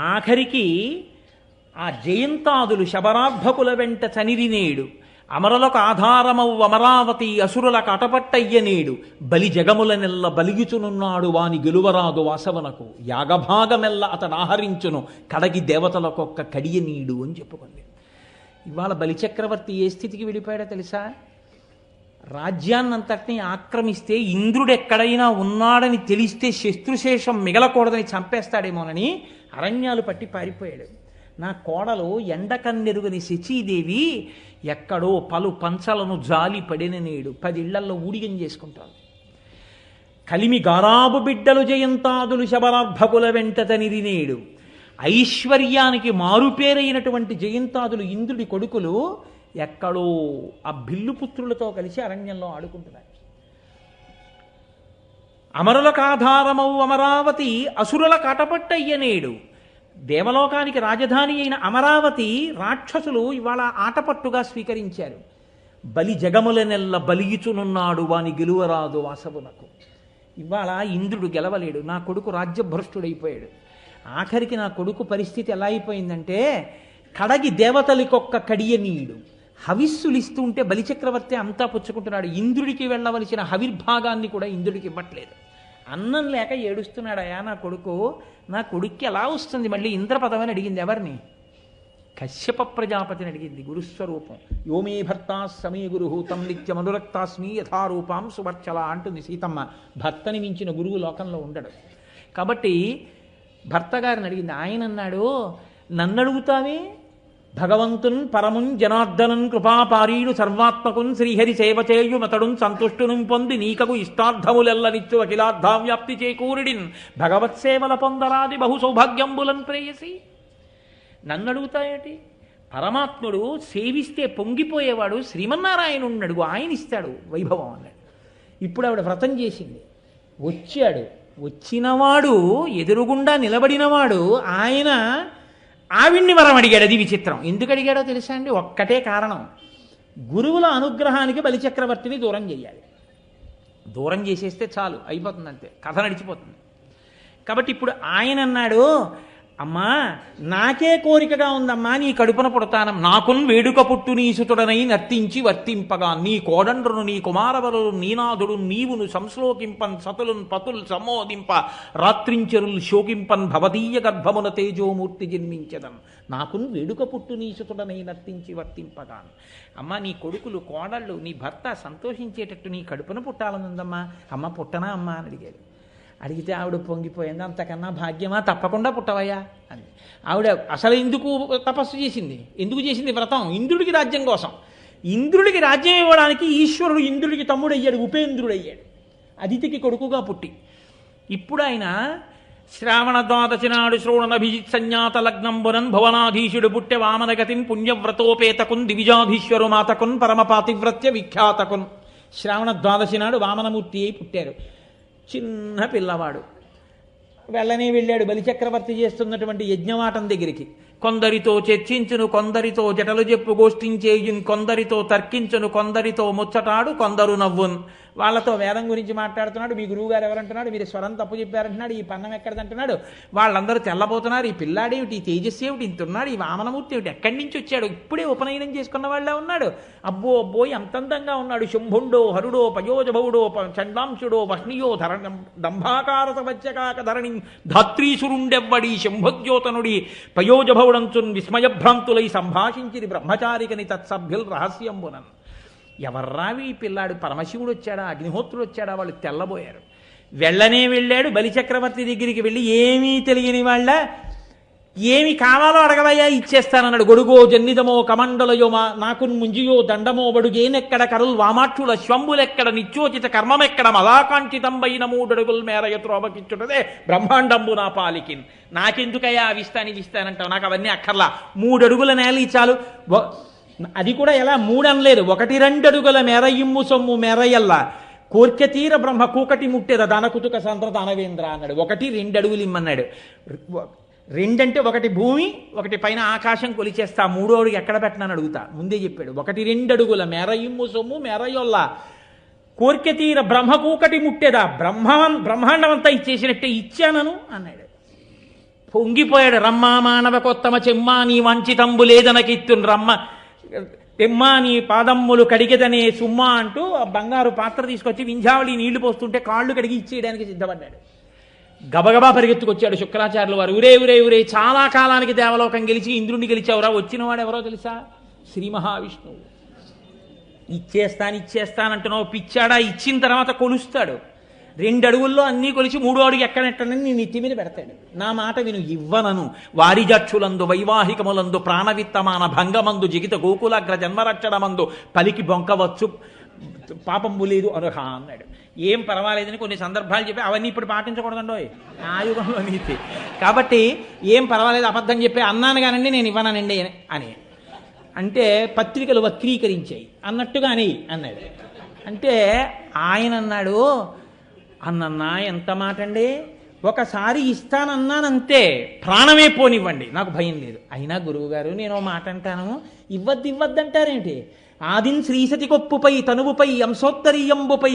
ఆఖరికి ఆ జయంతాదులు శబరార్భకుల వెంట చనిరి నేడు. అమరులకు ఆధారమవు అమరావతి అసురులకు అటపట్టయ్య నేడు. బలి జగములనెల్ల బలిగిచునున్నాడు వాని గెలువరాదు వాసవనకు. యాగభాగమెల్ల అతడు ఆహరించును కడగి దేవతలకొక్క కడియ నీడు అని చెప్పుకుంది. ఇవాళ బలిచక్రవర్తి ఏ స్థితికి వెళ్ళిపోయాడో తెలుసా? రాజ్యాన్నంతటినీ ఆక్రమిస్తే ఇంద్రుడు ఎక్కడైనా ఉన్నాడని తెలిస్తే శత్రుశేషం మిగలకూడదని చంపేస్తాడేమోనని అరణ్యాలు పట్టి పారిపోయాడు. నా కోడలు ఎండకన్నెరుగని శచీదేవి ఎక్కడో పలు పంచలను జాలి పడిన నేడు 10 ఇళ్లల్లో ఊడిగం చేసుకుంటాను. కలిమి గారాబు బిడ్డలు జయంతాదులు శబరార్భకుల వెంట తనిరి నేడు. ఐశ్వర్యానికి మారుపేరైనటువంటి జయంతాదులు ఇంద్రుడి కొడుకులు ఎక్కడో ఆ బిల్లుపుత్రులతో కలిసి అరణ్యంలో ఆడుకుంటున్నారు. అమరులకాధారమవు అమరావతి అసురుల కటపట్టయ్యనేడు. దేవలోకానికి రాజధాని అయిన అమరావతి రాక్షసులు ఇవాళ ఆటపట్టుగా స్వీకరించారు. బలి జగములనెల్ల బలియుచునున్నాడు వాని గెలువరాదు వాసవునకు. ఇవాళ ఇంద్రుడు గెలవలేడు. నా కొడుకు రాజ్యభ్రష్టుడైపోయాడు. ఆఖరికి నా కొడుకు పరిస్థితి ఎలా అయిపోయిందంటే, కడగి దేవతలకొక్క కడియనీయుడు. హవిస్సులు ఇస్తూ ఉంటే బలిచక్రవర్తి అంతా పుచ్చుకుంటున్నాడు. ఇంద్రుడికి వెళ్ళవలసిన హవిర్భాగాన్ని కూడా ఇంద్రుడికి ఇవ్వట్లేదు. అన్నం లేక ఏడుస్తున్నాడయా నా కొడుకు. నా కొడుక్కి ఎలా వస్తుంది మళ్ళీ ఇంద్రపదమని అడిగింది. ఎవరిని? కశ్యప ప్రజాపతిని అడిగింది. గురుస్వరూపం. యోమే భర్తా సమీ గురు తం నిత్యమనురక్తాస్మి యథారూపాం సువర్చల అంటుంది సీతమ్మ. భర్తని మించిన గురువు లోకంలో ఉండడు. కాబట్టి భర్త గారిని అడిగింది. ఆయన అన్నాడు, నన్ను అడుగుతావే? భగవంతున్ పరమున్ జనార్దనన్ కృపాపారీడు సర్వాత్మకున్ శ్రీహరి సేవ చేయు మతడున్ సంతుష్టును పొంది నీకకు ఇష్టార్థములెల్లనిచ్చు అఖిలార్థా వ్యాప్తి చేకూరిడిన్ భగవత్సేవల పొందరాది బహు సౌభాగ్యంబులన్ ప్రేయసి. నన్ను అడుగుతాయేటి? పరమాత్ముడు సేవిస్తే పొంగిపోయేవాడు శ్రీమన్నారాయణుడిని అడుగు, ఆయన ఇస్తాడు వైభవం అన్నాడు. ఇప్పుడు ఆవిడ వ్రతం చేసింది, వచ్చాడు, వచ్చినవాడు ఎదురుగుండా నిలబడినవాడు ఆయన ఆవిడ్ని వరం అడిగాడు. అది విచిత్రం. ఎందుకు అడిగాడో తెలుసా అండి? ఒక్కటే కారణం, గురువుల అనుగ్రహానికి బలిచక్రవర్తిని దూరం చేయాలి. దూరం చేసేస్తే చాలు, అయిపోతుంది, అంతే, కథ నడిచిపోతుంది. కాబట్టి ఇప్పుడు ఆయన అన్నాడు, అమ్మా నాకే కోరికగా ఉందమ్మా నీ కడుపున పుడతానం, నాకున్ వేడుక పుట్టు నీ సుతుడనై నర్తించి వర్తింపగా, నీ కోడండ్రును నీ కుమారవరులు నీనాథుడు నీవును సంశ్లోకింపన్ సతులున్ పతుల్ సమ్మోదింప రాత్రించరులు శోకింపన్ భవదీయ గర్భమున తేజోమూర్తి జన్మించదన్, నాకున్ వేడుక పుట్టు నీ సుతుడనై నర్తించి వర్తింపగా. అమ్మ నీ కొడుకులు కోడళ్ళు నీ భర్త సంతోషించేటట్టు నీ కడుపున పుట్టాలనుందమ్మా, అమ్మ పుట్టనా అమ్మా అని అడిగాడు. అడిగితే ఆవిడ పొంగిపోయింది, అంతకన్నా భాగ్యమా, తప్పకుండా పుట్టవయ్యా అని. ఆవిడ అసలు ఎందుకు తపస్సు చేసింది, ఎందుకు చేసింది వ్రతం? ఇంద్రుడికి రాజ్యం కోసం. ఇంద్రుడికి రాజ్యం ఇవ్వడానికి ఈశ్వరుడు ఇంద్రుడికి తమ్ముడు అయ్యాడు, ఉపేంద్రుడు అయ్యాడు, అదితికి కొడుకుగా పుట్టి. ఇప్పుడు ఆయన శ్రావణ ద్వాదశి నాడు శ్రోణనభిజిత్ సంజ్ఞాత లగ్నంబునన్ భువనాధీశుడు పుట్టె వామనగతిన్ పుణ్యవ్రతోపేతకున్ దివిజాధీశ్వరు మాతకున్ పరమపాతివ్రత్య విఖ్యాతకున్. శ్రావణ ద్వాదశి నాడు వామనమూర్తి అయి పుట్టారు. చిన్న పిల్లవాడు వెళ్ళనే వెళ్ళాడు బలిచక్రవర్తి చేస్తున్నటువంటి యజ్ఞవాటం దగ్గరికి. కొందరితో చర్చించును, కొందరితో జటలు చెప్పు గోష్ఠించేయున్, కొందరితో తర్కించును, కొందరితో ముచ్చటాడు, కొందరు నవ్వున్. వాళ్ళతో వేదం గురించి మాట్లాడుతున్నాడు. మీ గురువుగారు ఎవరంటున్నాడు, మీరు స్వరం తప్పు చెప్పారంటున్నాడు, ఈ పన్నం ఎక్కడదంటున్నాడు. వాళ్ళందరూ తెల్లబోతున్నారు, ఈ పిల్లాడేమిటి, ఈ తేజస్సు ఏమిటి, ఇంతున్నాడు, ఈ వామనమూర్తి ఏమిటి, ఎక్కడి నుంచి వచ్చాడు, ఇప్పుడే ఉపనయనం చేసుకున్న వాళ్ళ ఉన్నాడు, అబ్బో అబ్బో ఎంత అందంగా ఉన్నాడు, శంభుండో హరుడో పయోజభవుడో చండాంశుడో వహ్నియో ధరణం దంభాకారత వచ్చకాక ధరణి ధాత్రీసురుండెవ్వడి శంభోద్యోతనుడి పయోజభవుడంచున్ విస్మయభ్రాంతులై సంభాషించిరి బ్రహ్మచారికని తత్సభ్యుల్ రహస్యంబునన్. ఎవర్రావి ఈ పిల్లాడు, పరమశివుడు వచ్చాడా, అగ్నిహోత్రుడు వచ్చాడా? వాళ్ళు తెల్లబోయారు. వెళ్ళనే వెళ్ళాడు బలిచక్రవర్తి దగ్గరికి. వెళ్ళి ఏమీ తెలియని వాళ్ళ, ఏమి కావాలో అడగవయ్యా ఇచ్చేస్తానన్నాడు. గొడుగో జన్నిదమో కమండలయో నాకు ముంజియో దండమో బడుగేనెక్కడ కరుల్ వామాక్షుల శ్వంబులెక్కడ నిత్యోచిత కర్మమెక్కడ మదాకాంక్షితంబైన 3 అడుగుల మేర ఎత్రోబకిచ్చుటదే బ్రహ్మాండంబు నా పాలికిన్. నాకెందుకయ్యా అవిస్తానంటావు, నాకు అవన్నీ అక్కర్లా, 3 అడుగుల నేల చాలు. అది కూడా ఎలా 3 అనలేదు, 1-2 అడుగుల మేర ఇమ్ము సొమ్ము మేరయల్లా కోర్కెతీర బ్రహ్మ కూకటి ముట్టేద దానకుతుక సంద్ర దానవేంద్ర అన్నాడు. 1-2 అడుగులు ఇమ్మన్నాడు. 2 అంటే 1 భూమి, 1 పైన ఆకాశం కొలిచేస్తా, 3వ అడుగు ఎక్కడ పెట్టనని అడుగుతా, ముందే చెప్పాడు. 1-2 అడుగుల మేర ఇమ్ము సొమ్ము మేరయొల్లా కోర్కెతీర బ్రహ్మ కూకటి ముట్టేదా బ్రహ్మాండం అంతా ఇచ్చేసినట్టే ఇచ్చానను అన్నాడు. పొంగిపోయాడు. రమ్మా మానవ కొత్తమ చెమ్మా నీ వంచితంబు లేదనకిత్తున్ రమ్మ తెమ్మా నీ పాదమ్ములు కడిగెదనే సుమ్మా అంటూ ఆ బంగారు పాత్ర తీసుకొచ్చి వింధ్యావళి నీళ్లు పోస్తుంటే కాళ్ళు కడిగి ఇచ్చేయడానికి సిద్ధపడ్డాడు. గబగబా పరిగెత్తుకొచ్చాడు శుక్రాచార్యుల వారు. ఊరే చాలా కాలానికి దేవలోకం గెలిచి ఇంద్రుడిని గెలిచావురా, వచ్చినవాడు ఎవరో తెలుసా? శ్రీ మహావిష్ణువు. ఇచ్చేస్తానంటున్నావు పిచ్చాడా? ఇచ్చిన తర్వాత కొలుస్తాడు. 2 అడుగుల్లో అన్నీ కొలిచి 3వ అడుగు ఎక్కడెట్టనని నీ నెత్తి మీద పెడతాడు. నా మాట విను, ఇవ్వనను వారిజక్షులందు వైవాహికములందు ప్రాణవిత్తమాన భంగమందు జిగిత గోకులాగ్ర జన్మరక్షణమందు పలికి బొంకవచ్చు పాపంబు లేదు అనుహ అన్నాడు. ఏం పర్వాలేదని కొన్ని సందర్భాలు చెప్పి అవన్నీ ఇప్పుడు పాటించకూడదండోయ్, ఆ యుగంలో నీతి. కాబట్టి ఏం పర్వాలేదు, అబద్ధం చెప్పి అన్నాను కానండి నేను ఇవ్వనానండి అని అంటే పత్రికలు వక్రీకరించాయి అన్నట్టుగాని అన్నాడు. అంటే ఆయన అన్నాడు, అన్నన్నా ఎంత మాట అండి, ఒకసారి ఇస్తానన్నానంతే, ప్రాణమే పోనివ్వండి, నాకు భయం లేదు. అయినా గురువుగారు నేను మాట అంటాను, ఇవ్వద్దంటారేంటి? ఆదిన్ శ్రీసతి కొప్పుపై తనువుపై అంశోత్తరీయంబుపై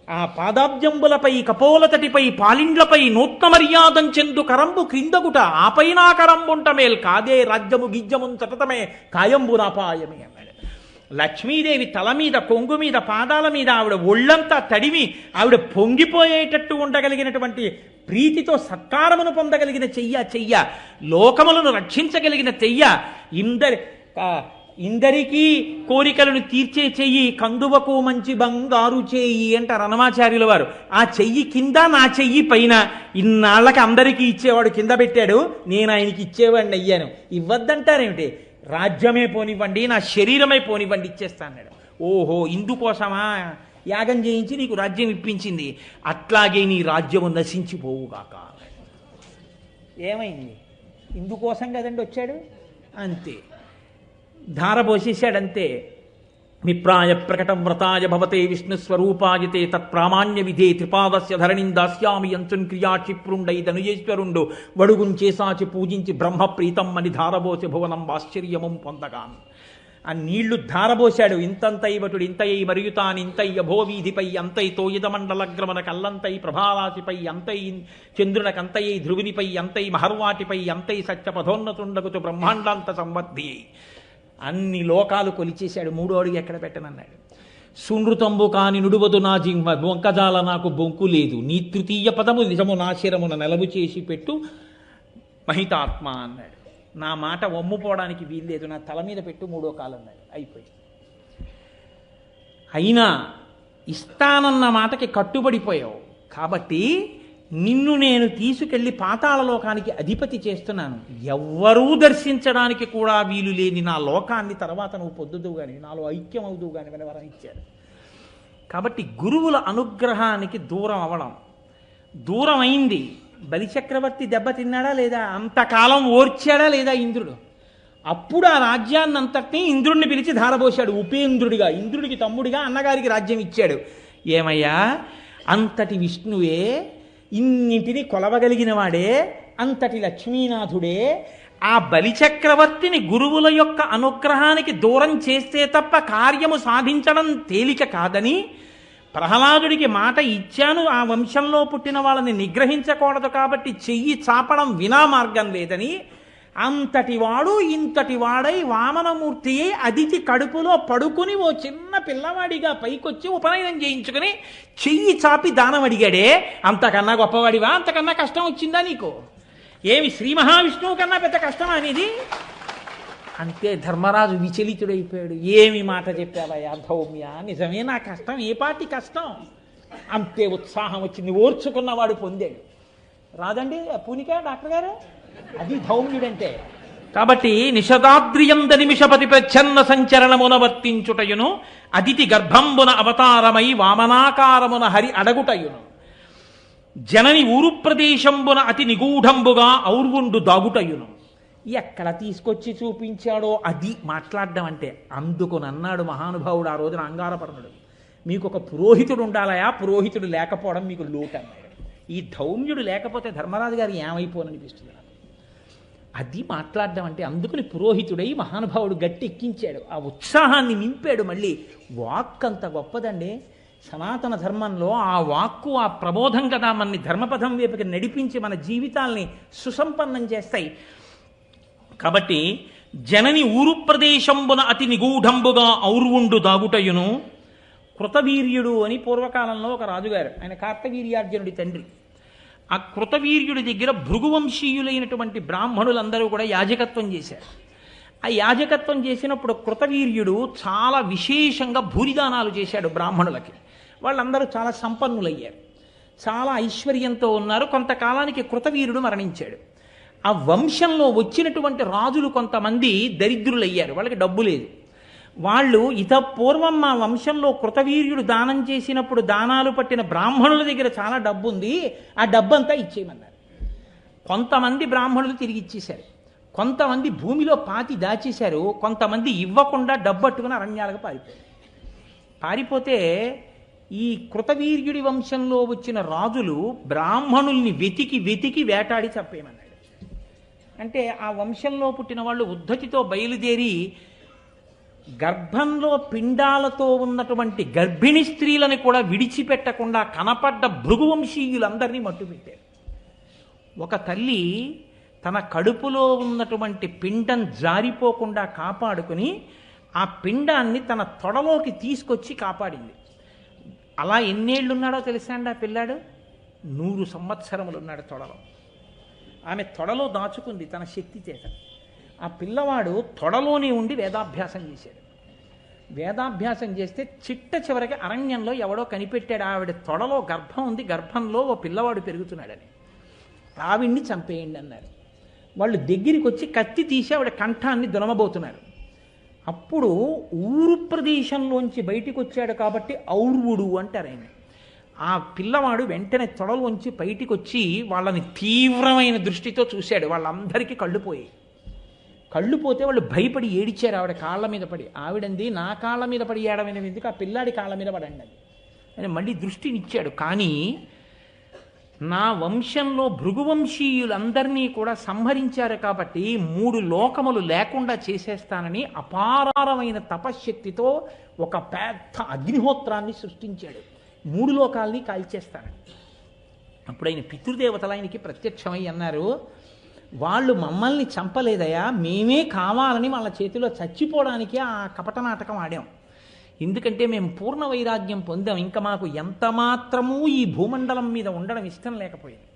ఆ పాదాబ్జంబులపై కపోలతటిపై పాలిండ్లపై నూత్న మర్యాదం చెందు కరంబు క్రిందగుట ఆపై నా కరంబుంట మేల్ కాదే రాజ్యము గిజ్జమున్ సతతమే కాయంబు నాపాయమే అన్నాడు. లక్ష్మీదేవి తల మీద, కొంగు మీద, పాదాల మీద ఆవిడ ఒళ్ళంతా తడిమి ఆవిడ పొంగిపోయేటట్టు ఉండగలిగినటువంటి ప్రీతితో సత్కారమును పొందగలిగిన చెయ్య లోకములను రక్షించగలిగిన ఇందరికీ కోరికలను తీర్చే చెయ్యి, కందువకు మంచి బంగారు చెయ్యి అంటారు అన్నమాచార్యుల వారు. ఆ చెయ్యి కింద, నా చెయ్యి పైన, ఇన్నాళ్ళకి అందరికీ ఇచ్చేవాడు కింద పెట్టాడు, నేను ఆయనకి ఇచ్చేవాడిని అయ్యాను. ఇవ్వద్దంటారేమిటి? రాజ్యమే పోనివ్వండి, నా శరీరమే పోనివ్వండి, ఇచ్చేస్తా అన్నాడు. ఓహో, ఇందుకోసమా యాగం చేయించి నీకు రాజ్యం ఇప్పించింది, అట్లాగే నీ రాజ్యము నశించిపోవుగాక. ఏమైంది? ఇందుకోసం కదండి వచ్చాడు, అంతే. ధారపోసేశాడంతే. విప్రాయ ప్రకట వ్రతాయ భవతే విష్ణుస్వరూపాయతే తత్ప్రామాణ్య విధే త్రిపాదస్య ధరణిం దాస్యామి అంచున్ క్రియా క్షిప్రుండై ధనుజేశ్వరుండు వడుగుంచేసాచి పూజించి బ్రహ్మప్రీతం అని ధారబోసి భువనం ఆశ్చర్యమం పొందగాను. ఆ నీళ్లు ధారబోశాడు. ఇంతంతై వటుడు ఇంతయ్యి మరియుతాని ఇంతయ్య భోవీధిపై అంతై తోయిదమండలగ్రమన కల్లంతై ప్రభారాశిపై అంతై చంద్రునకంతయ్యి ధ్రువునిపై అంతై మహర్వాటిపై అంతై సత్యపథోన్నతుండగుతు బ్రహ్మాండాంత సంవర్ధి. అన్ని లోకాలు కొలిచేశాడు. 3వ అడుగు ఎక్కడ పెట్టనన్నాడు. సునృతంబు కాని నుడువదు నా జింహ బొంకజాల నాకు బొంకు లేదు, నీ తృతీయ పదము నిజము నా శిరమున నెలవు చేసి పెట్టు మహితాత్మ అన్నాడు. నా మాట వమ్ముపోవడానికి వీల్లేదు, నా తల మీద పెట్టు 3వ కాలు అన్నాడు. అయిపోయింది. అయినా ఇస్తానన్న మాటకి కట్టుబడిపోయావు కాబట్టి నిన్ను నేను తీసుకెళ్లి పాతాళలోకానికి అధిపతి చేస్తున్నాను. ఎవ్వరూ దర్శించడానికి కూడా వీలు లేని నా లోకాన్ని తర్వాత నువ్వు పొద్దుదువు కానీ నాలో ఐక్యం అవుదువు కానీ అని వరం ఇచ్చారు. కాబట్టి గురువుల అనుగ్రహానికి దూరం అవడం దూరం అయింది. బలిచక్రవర్తి దెబ్బతిన్నాడా లేదా? అంతకాలం ఓర్చాడా లేదా ఇంద్రుడు? అప్పుడు ఆ రాజ్యాన్నంతటినీ ఇంద్రుడిని పిలిచి ధారపోశాడు. ఉపేంద్రుడిగా, ఇంద్రుడికి తమ్ముడిగా అన్నగారికి రాజ్యం ఇచ్చాడు. ఏమయ్యా, అంతటి విష్ణువే, ఇన్నింటినీ కొలవగలిగిన వాడే, అంతటి లక్ష్మీనాథుడే ఆ బలిచక్రవర్తిని గురువుల యొక్క అనుగ్రహానికి దూరం చేస్తే తప్ప కార్యము సాధించడం తేలిక కాదని ప్రహ్లాదుడికి మాట ఇచ్చాను. ఆ వంశంలో పుట్టిన వాళ్ళని నిగ్రహించకూడదు కాబట్టి చెయ్యి చాపడం వినా మార్గం లేదని అంతటి వాడు ఇంతటి వాడై వామనమూర్తి అయి అదితి కడుపులో పడుకుని ఓ చిన్న పిల్లవాడిగా పైకొచ్చి ఉపనయనం చేయించుకుని చెయ్యి చాపి దానం అడిగాడే. అంతకన్నా గొప్పవాడివా? అంతకన్నా కష్టం వచ్చిందా నీకు? ఏమి శ్రీ మహావిష్ణువు కన్నా పెద్ద కష్టమా అనేది? అంతే. ధర్మరాజు విచలితుడైపోయాడు. ఏమి మాట చెప్పావయ్యా ధౌమ్య, నిజమే నా కష్టం, ఏ పాటి కష్టం? అంతే ఉత్సాహం వచ్చింది. ఓర్చుకున్నవాడు పొందాడు. రాదండి పూనిక డాక్టర్ గారు, అది ధౌమ్యుడంటే. కాబట్టి నిషదాద్రియంద నిమిషపతి ప్రచ్ఛన్న సంచరణమున వర్తించుటయును అదితి గర్భంబున అవతారమై వామనాకారమున హరి అడగుటయును జనని ఊరు ప్రదేశంబున అతి నిగూఢంబుగా ఔర్వుండు దాగుటయును. ఎక్కడ తీసుకొచ్చి చూపించాడో అది మాట్లాడడం అంటే. అందుకునన్నాడు మహానుభావుడు ఆ రోజున అంగారపర్ణుడు, మీకు ఒక పురోహితుడు ఉండాలయా, పురోహితుడు లేకపోవడం మీకు లోటు అన్నాడు. ఈ ధౌమ్యుడు లేకపోతే ధర్మరాజు గారు ఏమైపోననిపిస్తుంది నాకు. అది మాట్లాడడం అంటే. అందుకని పురోహితుడై మహానుభావుడు గట్టి ఎక్కించాడు. ఆ ఉత్సాహాన్ని నింపాడు. మళ్ళీ వాక్ అంత గొప్పదండి సనాతన ధర్మంలో. ఆ వాక్కు, ఆ ప్రబోధం కదా మనని ధర్మపథం వైపుకి నడిపించి మన జీవితాల్ని సుసంపన్నం చేస్తాయి. కాబట్టి జనని ఊరు ప్రదేశంబున అతి నిగూఢంబుగా ఔర్వుండు దాగుటయును. కృతవీర్యుడు అని పూర్వకాలంలో ఒక రాజుగారు, ఆయన కార్తవీర్యార్జునుడి తండ్రి. ఆ కృతవీర్యుడి దగ్గర భృగువంశీయులైనటువంటి బ్రాహ్మణులందరూ కూడా యాజకత్వం చేశారు. ఆ యాజకత్వం చేసినప్పుడు కృతవీర్యుడు చాలా విశేషంగా భూరిదానాలు చేశాడు బ్రాహ్మణులకి. వాళ్ళందరూ చాలా సంపన్నులయ్యారు, చాలా ఐశ్వర్యంతో ఉన్నారు. కొంతకాలానికి కృతవీర్యుడు మరణించాడు. ఆ వంశంలో వచ్చినటువంటి రాజులు కొంతమంది దరిద్రులయ్యారు, వాళ్ళకి డబ్బు లేదు. వాళ్ళు పూర్వం మా వంశంలో కృతవీర్యుడు దానం చేసినప్పుడు దానాలు పట్టిన బ్రాహ్మణుల దగ్గర చాలా డబ్బు ఉంది, ఆ డబ్బంతా ఇచ్చేయమన్నారు. కొంతమంది బ్రాహ్మణులు తిరిగి ఇచ్చేశారు, కొంతమంది భూమిలో పాతి దాచేశారు, కొంతమంది ఇవ్వకుండా డబ్బట్టుకుని అరణ్యాలకు పారిపోతే ఈ కృతవీర్యుడి వంశంలో వచ్చిన రాజులు బ్రాహ్మణుల్ని వెతికి వెతికి వేటాడి చంపేయమన్నాడు. అంటే ఆ వంశంలో పుట్టిన వాళ్ళు ఉద్ధతితో బయలుదేరి గర్భంలో పిండాలతో ఉన్నటువంటి గర్భిణీ స్త్రీలను కూడా విడిచిపెట్టకుండా కనపడ్డ భృగువంశీయులందరినీ మట్టుపెట్టారు. ఒక తల్లి తన కడుపులో ఉన్నటువంటి పిండం జారిపోకుండా కాపాడుకుని ఆ పిండాన్ని తన తొడలోకి తీసుకొచ్చి కాపాడింది. అలా ఎన్నేళ్ళున్నాడో తెలుసా అండి ఆ పిల్లాడు? 100 సంవత్సరములున్నాడు తొడలో. ఆమె తొడలో దాచుకుంది తన శక్తి చేత. ఆ పిల్లవాడు తొడలోనే ఉండి వేదాభ్యాసం చేశాడు. వేదాభ్యాసం చేస్తే చిట్ట చివరికి అరణ్యంలో ఎవడో కనిపెట్టాడు, ఆవిడ తొడలో గర్భం ఉంది, గర్భంలో ఓ పిల్లవాడు పెరుగుతున్నాడని. ఆవిడ్ని చంపేయండి అన్నారు. వాళ్ళు దగ్గరికి వచ్చి కత్తి తీసి ఆవిడ కంఠాన్ని దునమబోతున్నారు. అప్పుడు ఊరు ప్రదేశంలోంచి బయటికి వచ్చాడు కాబట్టి ఔర్వుడు అంటారు ఆయన. ఆ పిల్లవాడు వెంటనే తొడలోంచి బయటికి వచ్చి వాళ్ళని తీవ్రమైన దృష్టితో చూశాడు. వాళ్ళందరికీ కళ్ళు పోయాయి. కళ్ళు పోతే వాళ్ళు భయపడి ఏడిచారు ఆవిడ కాళ్ళ మీద పడి. ఆవిడంది, నా కాళ్ళ మీద పడి ఏడమైన ఎందుకు, ఆ పిల్లాడి కాళ్ళ మీద పడండి అని ఆయన మళ్ళీ దృష్టినిచ్చాడు. కానీ నా వంశంలో భృగువంశీయులందరినీ కూడా సంహరించారు కాబట్టి 3 లోకములు లేకుండా చేసేస్తానని అపారమైన తపశ్శక్తితో ఒక పెద్ద అగ్నిహోత్రాన్ని సృష్టించాడు. 3 లోకాల్ని కాల్చేస్తానని. అప్పుడు ఆయన పితృదేవతలు ఆయనకి ప్రత్యక్షమై అన్నారు, వాళ్ళు మమ్మల్ని చంపలేదయా, మేమే కావాలని వాళ్ళ చేతిలో చచ్చిపోవడానికి ఆ కపట నాటకం ఆడాం. ఎందుకంటే మేము పూర్ణ వైరాగ్యం పొందాం. ఇంకా మాకు ఎంత మాత్రమూ ఈ భూమండలం మీద ఉండడం ఇష్టం లేకపోయింది.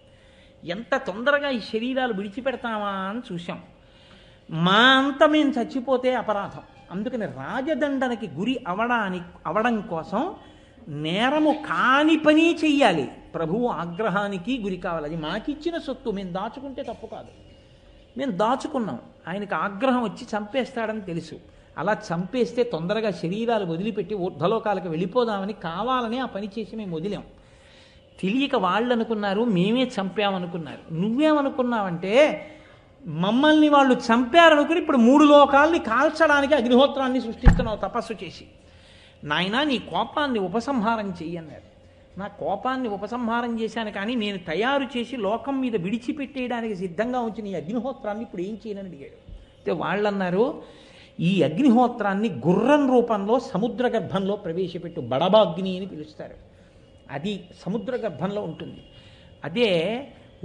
ఎంత తొందరగా ఈ శరీరాలు విడిచిపెడతామా అని చూసాం. మా అంత మేము చచ్చిపోతే అపరాధం. అందుకని రాజదండనకి గురి అవడం కోసం నేరము కాని పని చెయ్యాలి. ప్రభువు ఆగ్రహానికి గురి కావాలి. అది మాకిచ్చిన సొత్తు, మేము దాచుకుంటే తప్పు కాదు. మేము దాచుకున్నాం. ఆయనకు ఆగ్రహం వచ్చి చంపేస్తాడని తెలుసు. అలా చంపేస్తే తొందరగా శరీరాలు వదిలిపెట్టి ఊర్ధ్వలోకాలకు వెళ్ళిపోదామని కావాలని ఆ పని చేసి మేము వదిలాం. తెలియక వాళ్ళు అనుకున్నారు మేమే చంపామనుకున్నారు. నువ్వేమనుకున్నావంటే మమ్మల్ని వాళ్ళు చంపారనుకుని ఇప్పుడు 3 లోకాల్ని కాల్చడానికి అగ్నిహోత్రాన్ని సృష్టిస్తున్నావు తపస్సు చేసి. నాయనా, నీ కోపాన్ని ఉపసంహారం చెయ్యన్నారు. నా కోపాన్ని ఉపసంహారం చేశాను, కానీ నేను తయారు చేసి లోకం మీద విడిచిపెట్టేయడానికి సిద్ధంగా ఉంచిన ఈ అగ్నిహోత్రాన్ని ఇప్పుడు ఏం చేయనని అడిగాడు. అయితే వాళ్ళన్నారు, ఈ అగ్నిహోత్రాన్ని గుర్రం రూపంలో సముద్ర గర్భంలో ప్రవేశపెట్టు, బడబాగ్ని అని పిలుస్తారు. అది సముద్ర గర్భంలో ఉంటుంది. అదే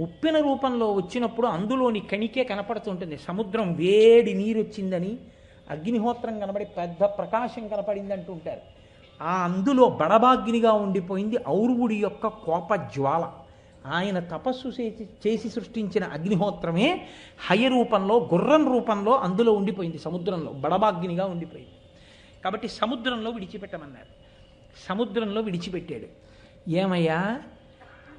ఉప్పెన రూపంలో వచ్చినప్పుడు అందులోని కణికే కనపడుతుంటుంది. సముద్రం వేడి నీరు వచ్చిందని, అగ్నిహోత్రం కనబడి పెద్ద ప్రకాశం కనపడింది అంటుంటారు. ఆ అందులో బడబాగ్నిగా ఉండిపోయింది ఔరువుడి యొక్క కోప జ్వాల. ఆయన తపస్సు చేసి సృష్టించిన అగ్నిహోత్రమే హయ రూపంలో, గుర్రం రూపంలో అందులో ఉండిపోయింది. సముద్రంలో బడబాగ్నిగా ఉండిపోయింది. కాబట్టి సముద్రంలో విడిచిపెట్టమన్నారు. సముద్రంలో విడిచిపెట్టాడు. ఏమయ్యా,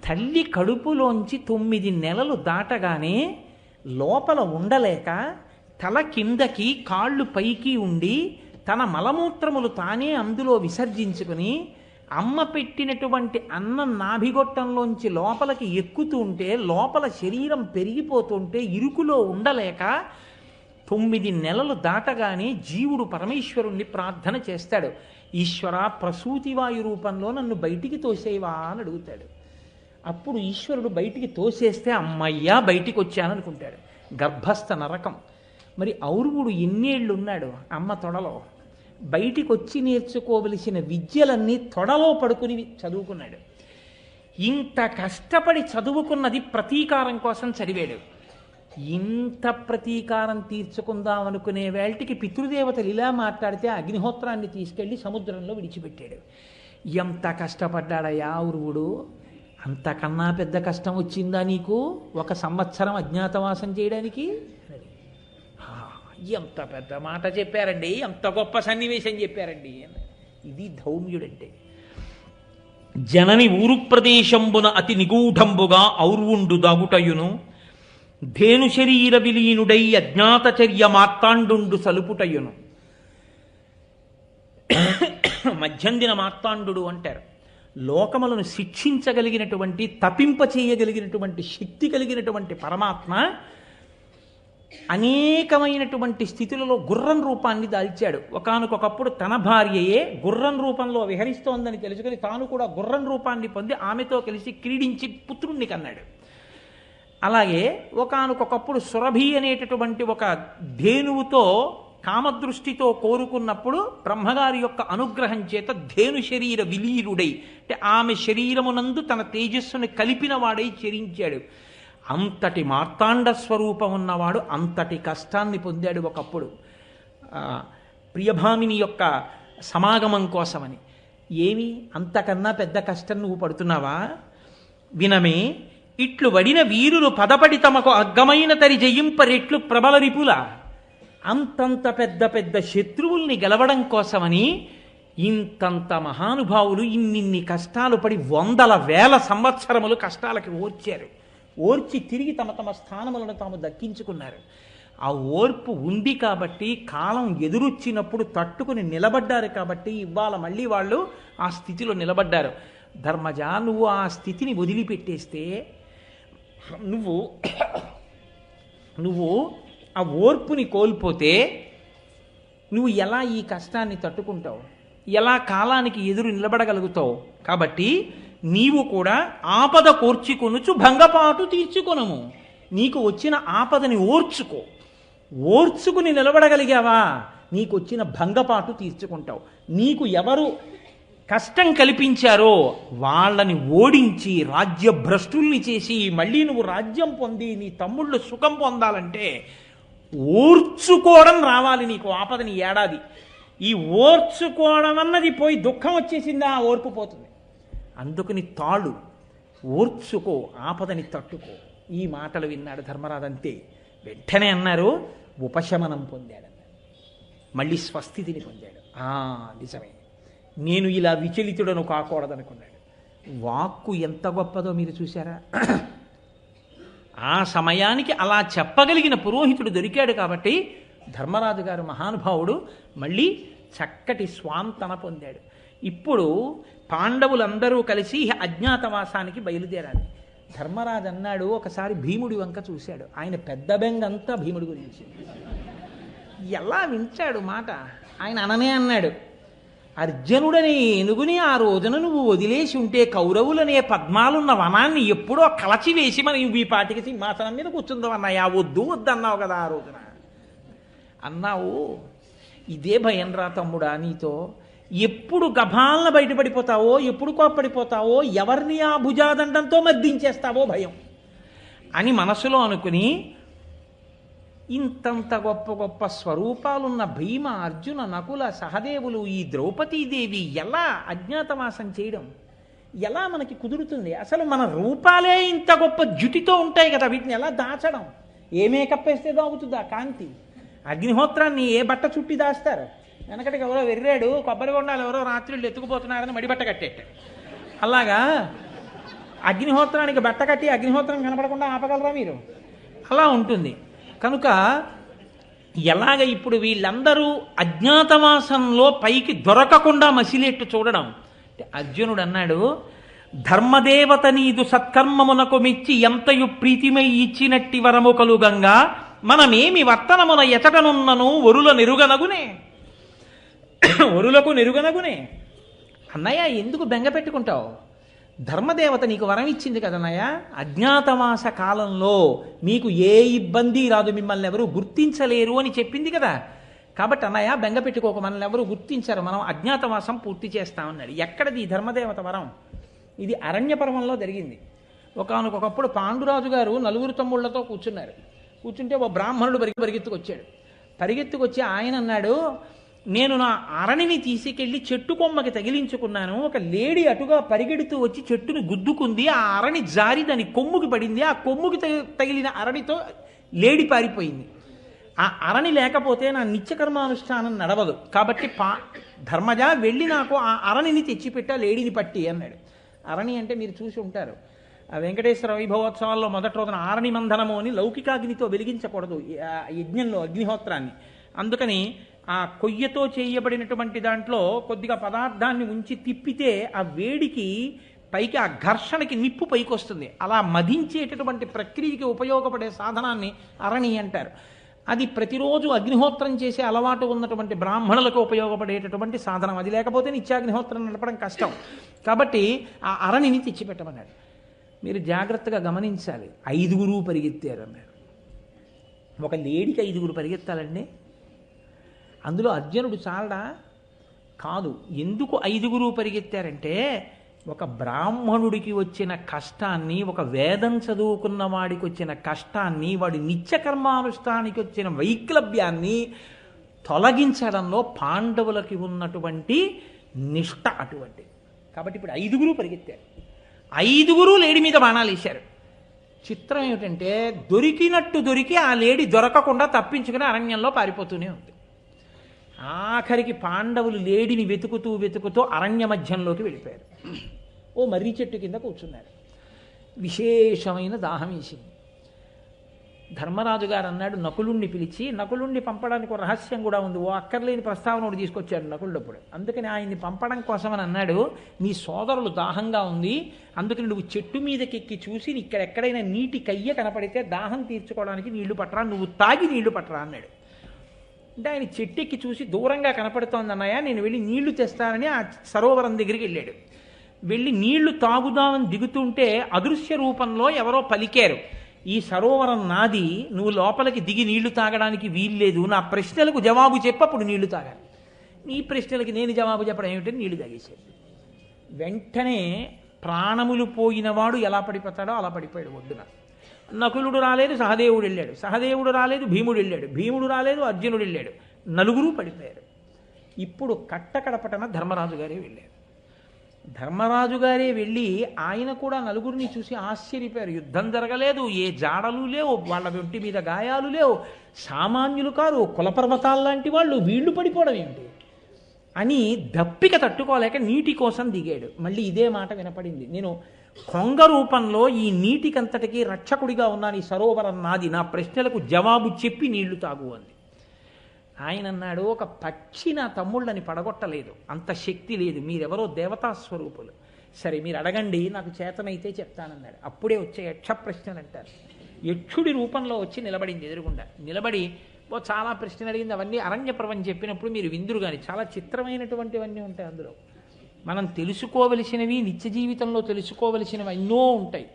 తల్లి కడుపులోంచి 9 నెలలు దాటగానే లోపల ఉండలేక తల కిందకి కాళ్ళు పైకి ఉండి తన మలమూత్రములు తానే అందులో విసర్జించుకుని అమ్మ పెట్టినటువంటి అన్నం నాభిగొట్టంలోంచి లోపలికి ఎక్కుతూ ఉంటే లోపల శరీరం పెరిగిపోతుంటే ఇరుకులో ఉండలేక 9 నెలలు దాటగానే జీవుడు పరమేశ్వరుణ్ణి ప్రార్థన చేస్తాడు. ఈశ్వర, ప్రసూతివాయు రూపంలో నన్ను బయటికి తోసేవా అని అడుగుతాడు. అప్పుడు ఈశ్వరుడు బయటికి తోసేస్తే అమ్మయ్యా బయటికి వచ్చాననుకుంటాడు. గర్భస్థ నరకం. మరి ఔరువుడు ఎన్నేళ్ళు ఉన్నాడు అమ్మ తొడలో? బయటికి వచ్చి నేర్చుకోవలసిన విద్యలన్నీ తొడలో పడుకుని చదువుకున్నాడు. ఇంత కష్టపడి చదువుకున్నది ప్రతీకారం కోసం చదివాడు. ఇంత ప్రతీకారం తీర్చుకుందాం అనుకునే వేళటికి పితృదేవతలు ఇలా మాట్లాడితే అగ్నిహోత్రాన్ని తీసుకెళ్లి సముద్రంలో విడిచిపెట్టాడు. ఎంత కష్టపడ్డాడయ్యా ఔరువుడు! అంతకన్నా పెద్ద కష్టం వచ్చిందా నీకు 1 సంవత్సరం అజ్ఞాతవాసం చేయడానికి? ఎంత పెద్ద మాట చెప్పారండి, ఎంత గొప్ప సన్నివేశం చెప్పారండి. ఇది ధౌమ్యుడంటే. జనని ఊరు ప్రదేశంబున అతి నిగూఢంబుగా ఔర్వుండు దాగుటయును, ధేను శరీర విలీనుడై అజ్ఞాతచర్య మార్తాండు సలుపుటయును. మధ్యందిన మార్తాండు అంటారు. లోకములను శిక్షించగలిగినటువంటి, తపింప చేయగలిగినటువంటి శక్తి కలిగినటువంటి పరమాత్మ అనేకమైనటువంటి స్థితులలో గుర్రం రూపాన్ని దాల్చాడు. ఒకానొకప్పుడు తన భార్యయే గుర్రం రూపంలో విహరిస్తోందని తెలుసుకుని తాను కూడా గుర్రం రూపాన్ని పొంది ఆమెతో కలిసి క్రీడించి పుత్రుణ్ణి కన్నాడు. అలాగే ఒకానొకప్పుడు సురభి అనేటటువంటి ఒక ధేనువుతో కామదృష్టితో కోరుకున్నప్పుడు బ్రహ్మగారి యొక్క అనుగ్రహం చేత ధేను శరీర విలీనుడై, అంటే ఆమె శరీరమునందు తన తేజస్సును కలిపిన వాడై చెరించాడు. అంతటి మార్తాండ స్వరూపం ఉన్నవాడు అంతటి కష్టాన్ని పొందాడు ఒకప్పుడు ప్రియభామిని యొక్క సమాగమం కోసమని. ఏమి అంతకన్నా పెద్ద కష్టం నువ్వు పడుతున్నావా? వినమే, ఇట్లు వడిన వీరులు పదపడి తమకు అగ్గమైన తరి జయింపరెట్లు ప్రబల రిపుల. అంతంత పెద్ద పెద్ద శత్రువుల్ని గెలవడం కోసమని ఇంతంత మహానుభావులు ఇన్నిన్ని కష్టాలు పడి 100,000 సంవత్సరములు కష్టాలకి ఓర్చారు. ఓర్చి తిరిగి తమ తమ స్థానములను తాము దక్కించుకున్నారు. ఆ ఓర్పు ఉంది కాబట్టి, కాలం ఎదురొచ్చినప్పుడు తట్టుకుని నిలబడ్డారు కాబట్టి ఇవాళ మళ్ళీ వాళ్ళు ఆ స్థితిలో నిలబడ్డారు. ధర్మజ, నువ్వు ఆ స్థితిని వదిలిపెట్టేస్తే నువ్వు ఆ ఓర్పుని కోల్పోతే నువ్వు ఎలా ఈ కష్టాన్ని తట్టుకుంటావు, ఎలా కాలానికి ఎదురు నిలబడగలుగుతావు? కాబట్టి నీవు కూడా ఆపద కోర్చుకొనుచు భంగపాటు తీర్చుకొనము. నీకు వచ్చిన ఆపదని ఓర్చుకుని నిలబడగలిగావా, నీకు వచ్చిన భంగపాటు తీర్చుకుంటావు. నీకు ఎవరు కష్టం కల్పించారో వాళ్ళని ఓడించి రాజ్యభ్రష్టుల్ని చేసి మళ్ళీ నువ్వు రాజ్యం పొంది నీ తమ్ముళ్ళు సుఖం పొందాలంటే ఓర్చుకోవడం రావాలి నీకు. ఆపదని ఏడాది ఈ ఓర్చుకోవడం అన్నది పోయి దుఃఖం వచ్చేసిందా, ఆ ఓర్పు పోతుంది. అందుకని తాళు, ఓర్చుకో, ఆపదని తట్టుకో. ఈ మాటలు విన్నాడు ధర్మరాజు. అంతే, వెంటనే అన్నారు ఉపశమనం పొందాడు, మళ్ళీ స్వస్థితిని పొందాడు. నిజమే, నేను ఇలా విచలితుడను కాకూడదనుకున్నాడు. వాక్కు ఎంత గొప్పదో మీరు చూశారా? ఆ సమయానికి అలా చెప్పగలిగిన పురోహితుడు దొరికాడు కాబట్టి ధర్మరాజు గారు మహానుభావుడు మళ్ళీ చక్కటి స్వాంతన పొందాడు. ఇప్పుడు పాండవులందరూ కలిసి అజ్ఞాతవాసానికి బయలుదేరాలి. ధర్మరాజు అన్నాడు, ఒకసారి భీముడి వంక చూశాడు. ఆయన పెద్ద బెంగంతా భీముడి గురించి. ఎలా వింటాడు మాట? ఆయన అననే అన్నాడు, అర్జునుడని ఏనుగుని ఆ రోజున నువ్వు వదిలేసి ఉంటే కౌరవులనే పద్మాలున్న వనాన్ని ఎప్పుడో కలచి వేసి మనం ఈ పాటికి సింహాసనం మీద కూర్చుందాం అన్నాయా? వద్దు అన్నావు కదా ఆ రోజున. అన్నావు, ఇదే భయం రా తమ్ముడా నీతో. ఎప్పుడు గభాలన బయటపడిపోతావో, ఎప్పుడు కోప్పడిపోతావో, ఎవరిని ఆ భుజాదండంతో మర్దించేస్తావో భయం అని మనసులో అనుకుని, ఇంతంత గొప్ప గొప్ప స్వరూపాలున్న భీమ, అర్జున, నకుల, సహదేవులు, ఈ ద్రౌపదీదేవి ఎలా అజ్ఞాతవాసం చేయడం ఎలా మనకి కుదురుతుంది? అసలు మన రూపాలే ఇంత గొప్ప జుటితో ఉంటాయి కదా, వీటిని ఎలా దాచడం? ఏ మేకప్ వేస్తే దాగుతుందా కాంతి? అగ్నిహోత్రాన్ని ఏ బట్ట చుట్టి దాస్తారు? వెనకటికి ఎవరో వెర్రాడు, కొబ్బరి బొండాలు ఎవరో రాత్రులు ఎత్తుకుపోతున్నారని మడిబట్ట కట్టేట. అలాగా అగ్నిహోత్రానికి బట్ట కట్టి అగ్నిహోత్రం కనపడకుండా ఆపగలరా మీరు? అలా ఉంటుంది. కనుక ఎలాగ ఇప్పుడు వీళ్ళందరూ అజ్ఞాతవాసంలో పైకి దొరకకుండా మసిలేట్టు చూడడం. అర్జునుడు అన్నాడు, ధర్మదేవత నీదు సత్కర్మమునకు మెచ్చి ఎంతయు ప్రీతిమై ఇచ్చినట్టి వరము కలుగంగా మనమేమి వర్తనమున ఎచటనున్నను ఒరుల నెరుగనగునే ఒరులకు నెరుగనగునే. అన్నయ్య ఎందుకు బెంగ పెట్టుకుంటావు? ధర్మదేవత నీకు వరం ఇచ్చింది కదన్నయ్య, అజ్ఞాతవాస కాలంలో మీకు ఏ ఇబ్బంది రాదు, మిమ్మల్ని ఎవరు గుర్తించలేరు అని చెప్పింది కదా. కాబట్టి అన్నయ్య బెంగ పెట్టుకోక, మనల్ని ఎవరు గుర్తించరు, మనం అజ్ఞాతవాసం పూర్తి చేస్తామన్నాడు. ఎక్కడది ధర్మదేవత వరం? ఇది అరణ్య పర్వంలో జరిగింది. ఒకానొకప్పుడు పాండురాజు గారు నలుగురు తమ్ముళ్లతో కూర్చుంటే ఓ బ్రాహ్మణుడు పరిగెత్తుకొచ్చి ఆయన అన్నాడు, నేను నా అరణిని తీసుకెళ్లి చెట్టు కొమ్మకి తగిలించుకున్నాను. ఒక లేడీ అటుగా పరిగెడుతూ వచ్చి చెట్టును గుద్దుకుంది, ఆ అరణి జారి దాని కొమ్ముకి పడింది. ఆ కొమ్ముకి తగిలిన అరణితో లేడీ పారిపోయింది. ఆ అరణి లేకపోతే నా నిత్యకర్మానుష్ఠానం నడవదు. కాబట్టి ధర్మజ వెళ్ళి నాకు ఆ అరణిని తెచ్చిపెట్టా, లేడీని పట్టి అన్నాడు. అరణి అంటే మీరు చూసి ఉంటారు, ఆ వెంకటేశ్వర వైభవోత్సవాల్లో మొదటి రోజున ఆరణి మంధనము అని లౌకికాగ్నితో వెలిగించకూడదు యజ్ఞంలో అగ్నిహోత్రాన్ని. అందుకని ఆ కొయ్యతో చేయబడినటువంటి దాంట్లో కొద్దిగా పదార్థాన్ని ఉంచి తిప్పితే ఆ వేడికి పైకి ఆ ఘర్షణకి నిప్పు పైకి వస్తుంది. అలా మధించేటటువంటి ప్రక్రియకి ఉపయోగపడే సాధనాన్ని అరణి అంటారు. అది ప్రతిరోజు అగ్నిహోత్రం చేసే అలవాటు ఉన్నటువంటి బ్రాహ్మణులకు ఉపయోగపడేటటువంటి సాధనం. అది లేకపోతే నిత్యాగ్నిహోత్రం నడపడం కష్టం. కాబట్టి ఆ అరణిని తెచ్చిపెట్టమన్నాడు. మీరు జాగ్రత్తగా గమనించాలి. 5 పరిగెత్తారు అన్నారు. ఒక లేడీకి 5 పరిగెత్తాలండి? అందులో అర్జునుడు చాలడా? కాదు. ఎందుకు 5 పరిగెత్తారంటే, ఒక బ్రాహ్మణుడికి వచ్చిన కష్టాన్ని, ఒక వేదం చదువుకున్న వాడికి వచ్చిన కష్టాన్ని, వాడి నిత్యకర్మానుష్ఠానికి వచ్చిన వైక్లభ్యాన్ని తొలగించడంలో పాండవులకి ఉన్నటువంటి నిష్ఠ అటువంటి. కాబట్టి ఇప్పుడు 5 పరిగెత్తారు. 5 లేడీ మీద బాణాలు వేశారు. చిత్రం ఏమిటంటే, దొరికి ఆ లేడీ దొరకకుండా తప్పించుకుని అరణ్యంలో పారిపోతూనే ఉంది. ఆఖరికి పాండవులు లేడిని వెతుకుతూ అరణ్య మధ్యంలోకి వెళ్ళిపోయారు. ఓ మర్రి చెట్టు కింద కూర్చున్నారు. విశేషమైన దాహం వేసింది. ధర్మరాజు గారు అన్నాడు నకులుణ్ణి పిలిచి, నకులుణ్ణి పంపడానికి ఒక రహస్యం కూడా ఉంది, ఓ అక్కర్లేని ప్రస్తావన ఒకటి తీసుకొచ్చాడు నకులుడప్పుడు. అందుకని ఆయన్ని పంపడం కోసమని అన్నాడు, నీ సోదరులు దాహంగా ఉంది, అందుకని నువ్వు చెట్టు మీదకెక్కి చూసి ఇక్కడెక్కడైనా నీటి కయ్య కనపడితే దాహం తీర్చుకోవడానికి నీళ్లు పట్టరా, నువ్వు తాగి నీళ్లు పట్టరా అన్నాడు. అంటే ఆయన చెట్టెక్కి చూసి దూరంగా కనపడుతోంది అన్నయ్య, నేను వెళ్ళి నీళ్లు తెస్తానని ఆ సరోవరం దగ్గరికి వెళ్ళాడు. వెళ్ళి నీళ్లు తాగుదామని దిగుతుంటే అదృశ్య రూపంలో ఎవరో పలికారు, ఈ సరోవరం నాది, నువ్వు లోపలికి దిగి నీళ్లు తాగడానికి వీల్లేదు, నా ప్రశ్నలకు జవాబు చెప్పి అప్పుడు నీళ్లు తాగాలి. నీ ప్రశ్నలకి నేను జవాబు చెప్పడం ఏమిటని నీళ్లు తాగేశాడు. వెంటనే ప్రాణములు పోయినవాడు ఎలా పడిపోతాడో అలా పడిపోయాడు ఒడ్డున. నకులుడు రాలేదు, సహదేవుడు వెళ్ళాడు, సహదేవుడు రాలేదు, భీముడు వెళ్ళాడు, భీముడు రాలేదు, అర్జునుడు వెళ్ళాడు, నలుగురు పడిపోయారు. ఇప్పుడు కట్టకడపటన ధర్మరాజు గారే వెళ్ళారు. ధర్మరాజు గారే వెళ్ళి ఆయన కూడా నలుగురిని చూసి ఆశ్చర్యపోయారు. యుద్ధం జరగలేదు, ఏ జాడలు లేవు, వాళ్ళ ఒంటి మీద గాయాలు లేవు, సామాన్యులు కారు, కులపర్వతాలు లాంటి వాళ్ళు, వీళ్ళు పడిపోవడం ఏమిటి అని దప్పిక తట్టుకోలేక నీటి కోసం దిగాడు. మళ్ళీ ఇదే మాట వినపడింది, నేను కొంగ రూపంలో ఈ నీటికంతటికీ రక్షకుడిగా ఉన్నాను, ఈ సరోవరం నాది, నా ప్రశ్నలకు జవాబు చెప్పి నీళ్లు తాగు అంది. ఆయన అన్నాడు, ఒక పక్షి నా తమ్ముళ్ళని పడగొట్టలేదు, అంత శక్తి లేదు, మీరెవరో దేవతా స్వరూపులు, సరే మీరు అడగండి, నాకు చేతనైతే చెప్తానన్నాడు. అప్పుడే వచ్చే యక్ష ప్రశ్నలు అంటారు. యక్షుడి రూపంలో వచ్చి నిలబడింది ఎదురుగుండా. నిలబడి చాలా ప్రశ్నలు అడిగింది. అవన్నీ అరణ్యపర్వం చెప్పినప్పుడు మీరు విందురు కానీ చాలా చిత్రమైనటువంటివన్నీ ఉంటాయి అందులో. మనం తెలుసుకోవలసినవి, నిత్య జీవితంలో తెలుసుకోవలసినవి ఎన్నో ఉంటాయి.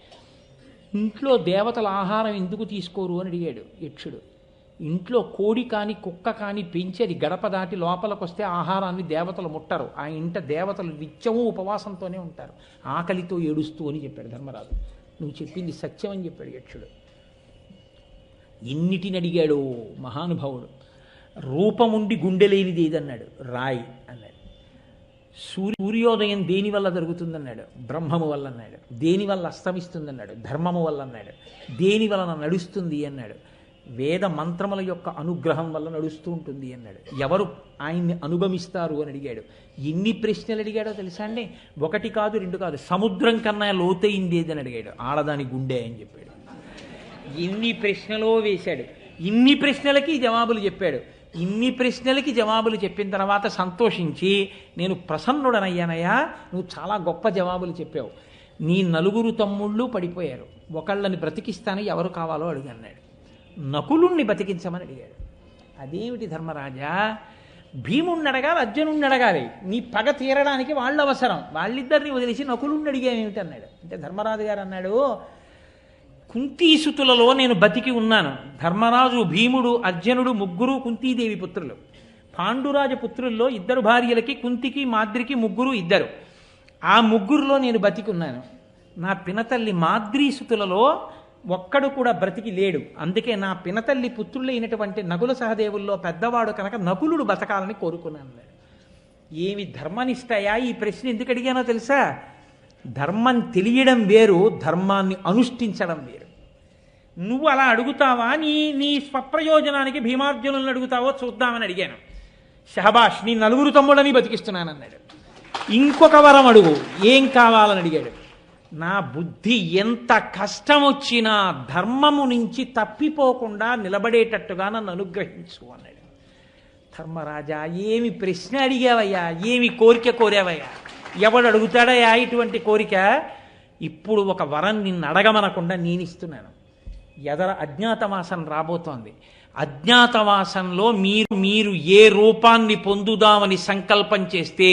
ఇంట్లో దేవతల ఆహారం ఎందుకు తీసుకోరు అని అడిగాడు యక్షుడు. ఇంట్లో కోడి కానీ కుక్క కానీ పెంచి అది గడప దాటి లోపలికి వస్తే ఆహారాన్ని దేవతలు ముట్టరు, ఆ ఇంట దేవతలు నిత్యము ఉపవాసంతోనే ఉంటారు, ఆకలితో ఏడుస్తూ అని చెప్పాడు ధర్మరాజు. నువ్వు చెప్పింది సత్యం అని చెప్పాడు యక్షుడు. ఎన్నిటిని అడిగాడు మహానుభావుడు. రూపముండి గుండెలేనిది ఏదన్నాడు, రాయి అన్నాడు. సూర్యోదయం దేని వల్ల జరుగుతుందన్నాడు, బ్రహ్మము వల్ల అన్నాడు. దేని వల్ల అస్తమిస్తుందన్నాడు, ధర్మము వల్ల అన్నాడు. దేని వలన నడుస్తుంది అన్నాడు, వేద మంత్రముల యొక్క అనుగ్రహం వల్ల నడుస్తూ ఉంటుంది అన్నాడు. ఎవరు ఆయన్ని అనుగమిస్తారు అని అడిగాడు. ఎన్ని ప్రశ్నలు అడిగాడో తెలుసా అండి, ఒకటి కాదు రెండు కాదు, సముద్రం కన్నా లోతైంది ఏదని అడిగాడు. ఆడదాని గుండె అని చెప్పాడు. ఎన్ని ప్రశ్నలో వేశాడు. ఇన్ని ప్రశ్నలకి జవాబులు చెప్పాడు. ఇన్ని ప్రశ్నలకి జవాబులు చెప్పిన తర్వాత సంతోషించి, నేను ప్రసన్నుడనయ్యానయ్యా, నువ్వు చాలా గొప్ప జవాబులు చెప్పావు, నీ నలుగురు తమ్ముళ్ళు పడిపోయారు, ఒకళ్ళని బ్రతికిస్తాను, ఎవరు కావాలో అడిగన్నాడు. నకులుణ్ణి బతికించమని అడిగాడు. అదేమిటి ధర్మరాజా, భీముణ్ణి అడగాలి, అర్జునుణ్ణి అడగాలి, నీ పగ తీరడానికి వాళ్ళు అవసరం, వాళ్ళిద్దరిని వదిలేసి నకులుణ్ణి అడిగామేమిటి అన్నాడు. అంటే ధర్మరాజు గారు అన్నాడు, కుంతీసుతులలో నేను బతికి ఉన్నాను. ధర్మరాజు, భీముడు, అర్జునుడు ముగ్గురు కుంతీదేవి పుత్రులు. పాండురాజ పుత్రుల్లో ఇద్దరు భార్యలకి, కుంతికి మాద్రికి ముగ్గురు ఇద్దరు. ఆ ముగ్గురులో నేను బతికి ఉన్నాను. నా పినతల్లి మాద్రీసుతులలో ఒక్కడు కూడా బ్రతికి లేడు. అందుకే నా పినతల్లి పుత్రులైనటువంటి నకుల సహదేవుల్లో పెద్దవాడు కనుక నకులుడు బతకాలని కోరుకున్నాను. ఏమి ధర్మనిష్టయా, ఈ ప్రశ్న ఎందుకు అడిగానో తెలుసా? ధర్మం తెలియడం వేరు, ధర్మాన్ని అనుష్ఠించడం వేరు. నువ్వు అలా అడుగుతావా, నీ స్వప్రయోజనానికి భీమార్జునులను అడుగుతావో చూద్దామని అడిగాను. షహబాష్, నీ నలుగురు తమ్ముళ్ళని బతికిస్తున్నానన్నాడు. ఇంకొక వరం అడుగు, ఏం కావాలని అడిగాడు. నా బుద్ధి ఎంత కష్టం వచ్చినా ధర్మము నుంచి తప్పిపోకుండా నిలబడేటట్టుగా నన్ను అనుగ్రహించు అన్నాడు. ధర్మరాజా, ఏమి ప్రశ్న అడిగావయ్యా, ఏమి కోరిక కోరావయ్యా, ఎవడు అడుగుతాడయ్యా ఇటువంటి కోరిక? ఇప్పుడు ఒక వరం నిన్ను అడగమనకుండా నేను ఇస్తున్నాను. ఎదర అజ్ఞాతవాసం రాబోతోంది. అజ్ఞాతవాసంలో మీరు ఏ రూపాన్ని పొందుదామని సంకల్పం చేస్తే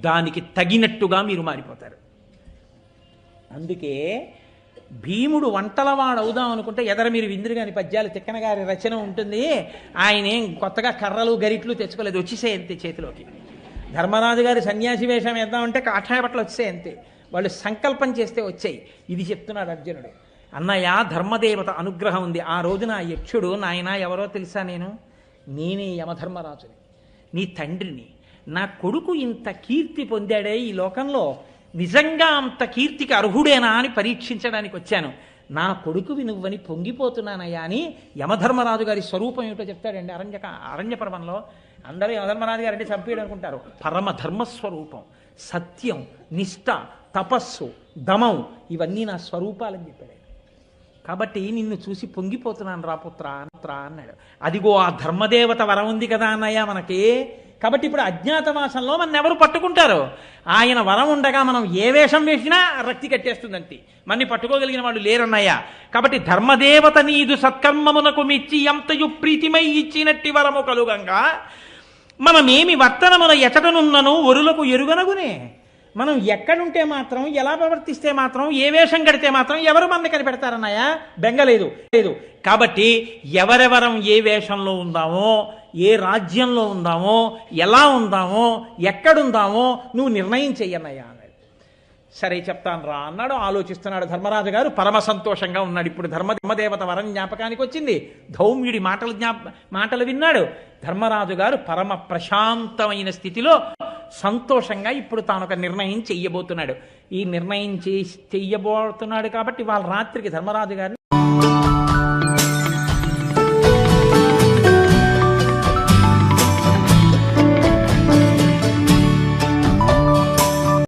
దానికి తగినట్టుగా మీరు మారిపోతారు. అందుకే భీముడు వంటలవాడు అవుదాం అనుకుంటే ఎదర మీరు విందురు గాని పద్యాలు తిక్కన గారి రచన ఉంటుంది. ఆయన ఏం కొత్తగా కర్రలు గరిట్లు తెచ్చుకోలేదు, వచ్చేసాయి అంతే చేతిలోకి. ధర్మరాజు గారి సన్యాసి వేషం వేద్దామంటే కాషాయ బట్టలు వచ్చాయి అంతే, వాళ్ళు సంకల్పం చేస్తే వచ్చాయి. ఇది చెప్తున్నాడు అర్జునుడు. అన్నయ్య, ధర్మదేవత అనుగ్రహం ఉంది. ఆ రోజున ఆ యక్షుడు, నాయన ఎవరో తెలుసా, నేనే యమధర్మరాజుని, నీ తండ్రిని. నా కొడుకు ఇంత కీర్తి పొందాడే ఈ లోకంలో, నిజంగా అంత కీర్తికి అర్హుడేనా అని పరీక్షించడానికి వచ్చాను. నా కొడుకువి నువ్వని పొంగిపోతున్నానయ్యా అని యమధర్మరాజు గారి స్వరూపం ఏమిటో చెప్తాడండి అరణ్య పర్వంలో. అందరూ యమధర్మరాజు గారు అంటే చంపేయడం అనుకుంటారు. పరమధర్మస్వరూపం, సత్యం, నిష్ఠ, తపస్సు, దమం, ఇవన్నీ నా స్వరూపాలని చెప్పాడు. కాబట్టి నిన్ను చూసి పొంగిపోతున్నాను రా పుత్ర అన్నాడు. అదిగో ఆ ధర్మదేవత వరం ఉంది కదా అన్నయ్య మనకి. కాబట్టి ఇప్పుడు అజ్ఞాతవాసంలో మన ఎవరు పట్టుకుంటారు? ఆయన వరం ఉండగా మనం ఏ వేషం వేసినా రక్తి కట్టేస్తుందంతే. మన్ని పట్టుకోగలిగిన వాళ్ళు లేరన్నయ్య. కాబట్టి ధర్మదేవత నీదు సత్కర్మమునకు మెచ్చి ఎంతయు ప్రీతిమై ఇచ్చినట్టి వరము కలుగంగా మనమేమి వర్తనమున ఎచటనున్నను ఒరులకు ఎరుగనగునే. మనం ఎక్కడుంటే మాత్రం, ఎలా ప్రవర్తిస్తే మాత్రం, ఏ వేషం కడితే మాత్రం ఎవరు మన కనిపెడతారన్నయ్య? బెంగలేదు లేదు. కాబట్టి ఎవరెవరం ఏ వేషంలో ఉందామో, ఏ రాజ్యంలో ఉందామో, ఎలా ఉందామో, ఎక్కడుందామో నువ్వు నిర్ణయం చెయ్యన్నయ్యా అన్నాడు. సరే చెప్తాను రా అన్నాడు. ఆలోచిస్తున్నాడు ధర్మరాజు గారు. పరమ సంతోషంగా ఉన్నాడు. ఇప్పుడు ధర్మదేవత వరం జ్ఞాపకానికి వచ్చింది. ధౌమ్యుడి మాటలు విన్నాడు. ధర్మరాజు గారు పరమ ప్రశాంతమైన స్థితిలో సంతోషంగా ఇప్పుడు తాను ఒక నిర్ణయం చెయ్యబోతున్నాడు. ఈ నిర్ణయం చెయ్యబోతున్నాడు కాబట్టి వాళ్ళ రాత్రికి ధర్మరాజు గారిని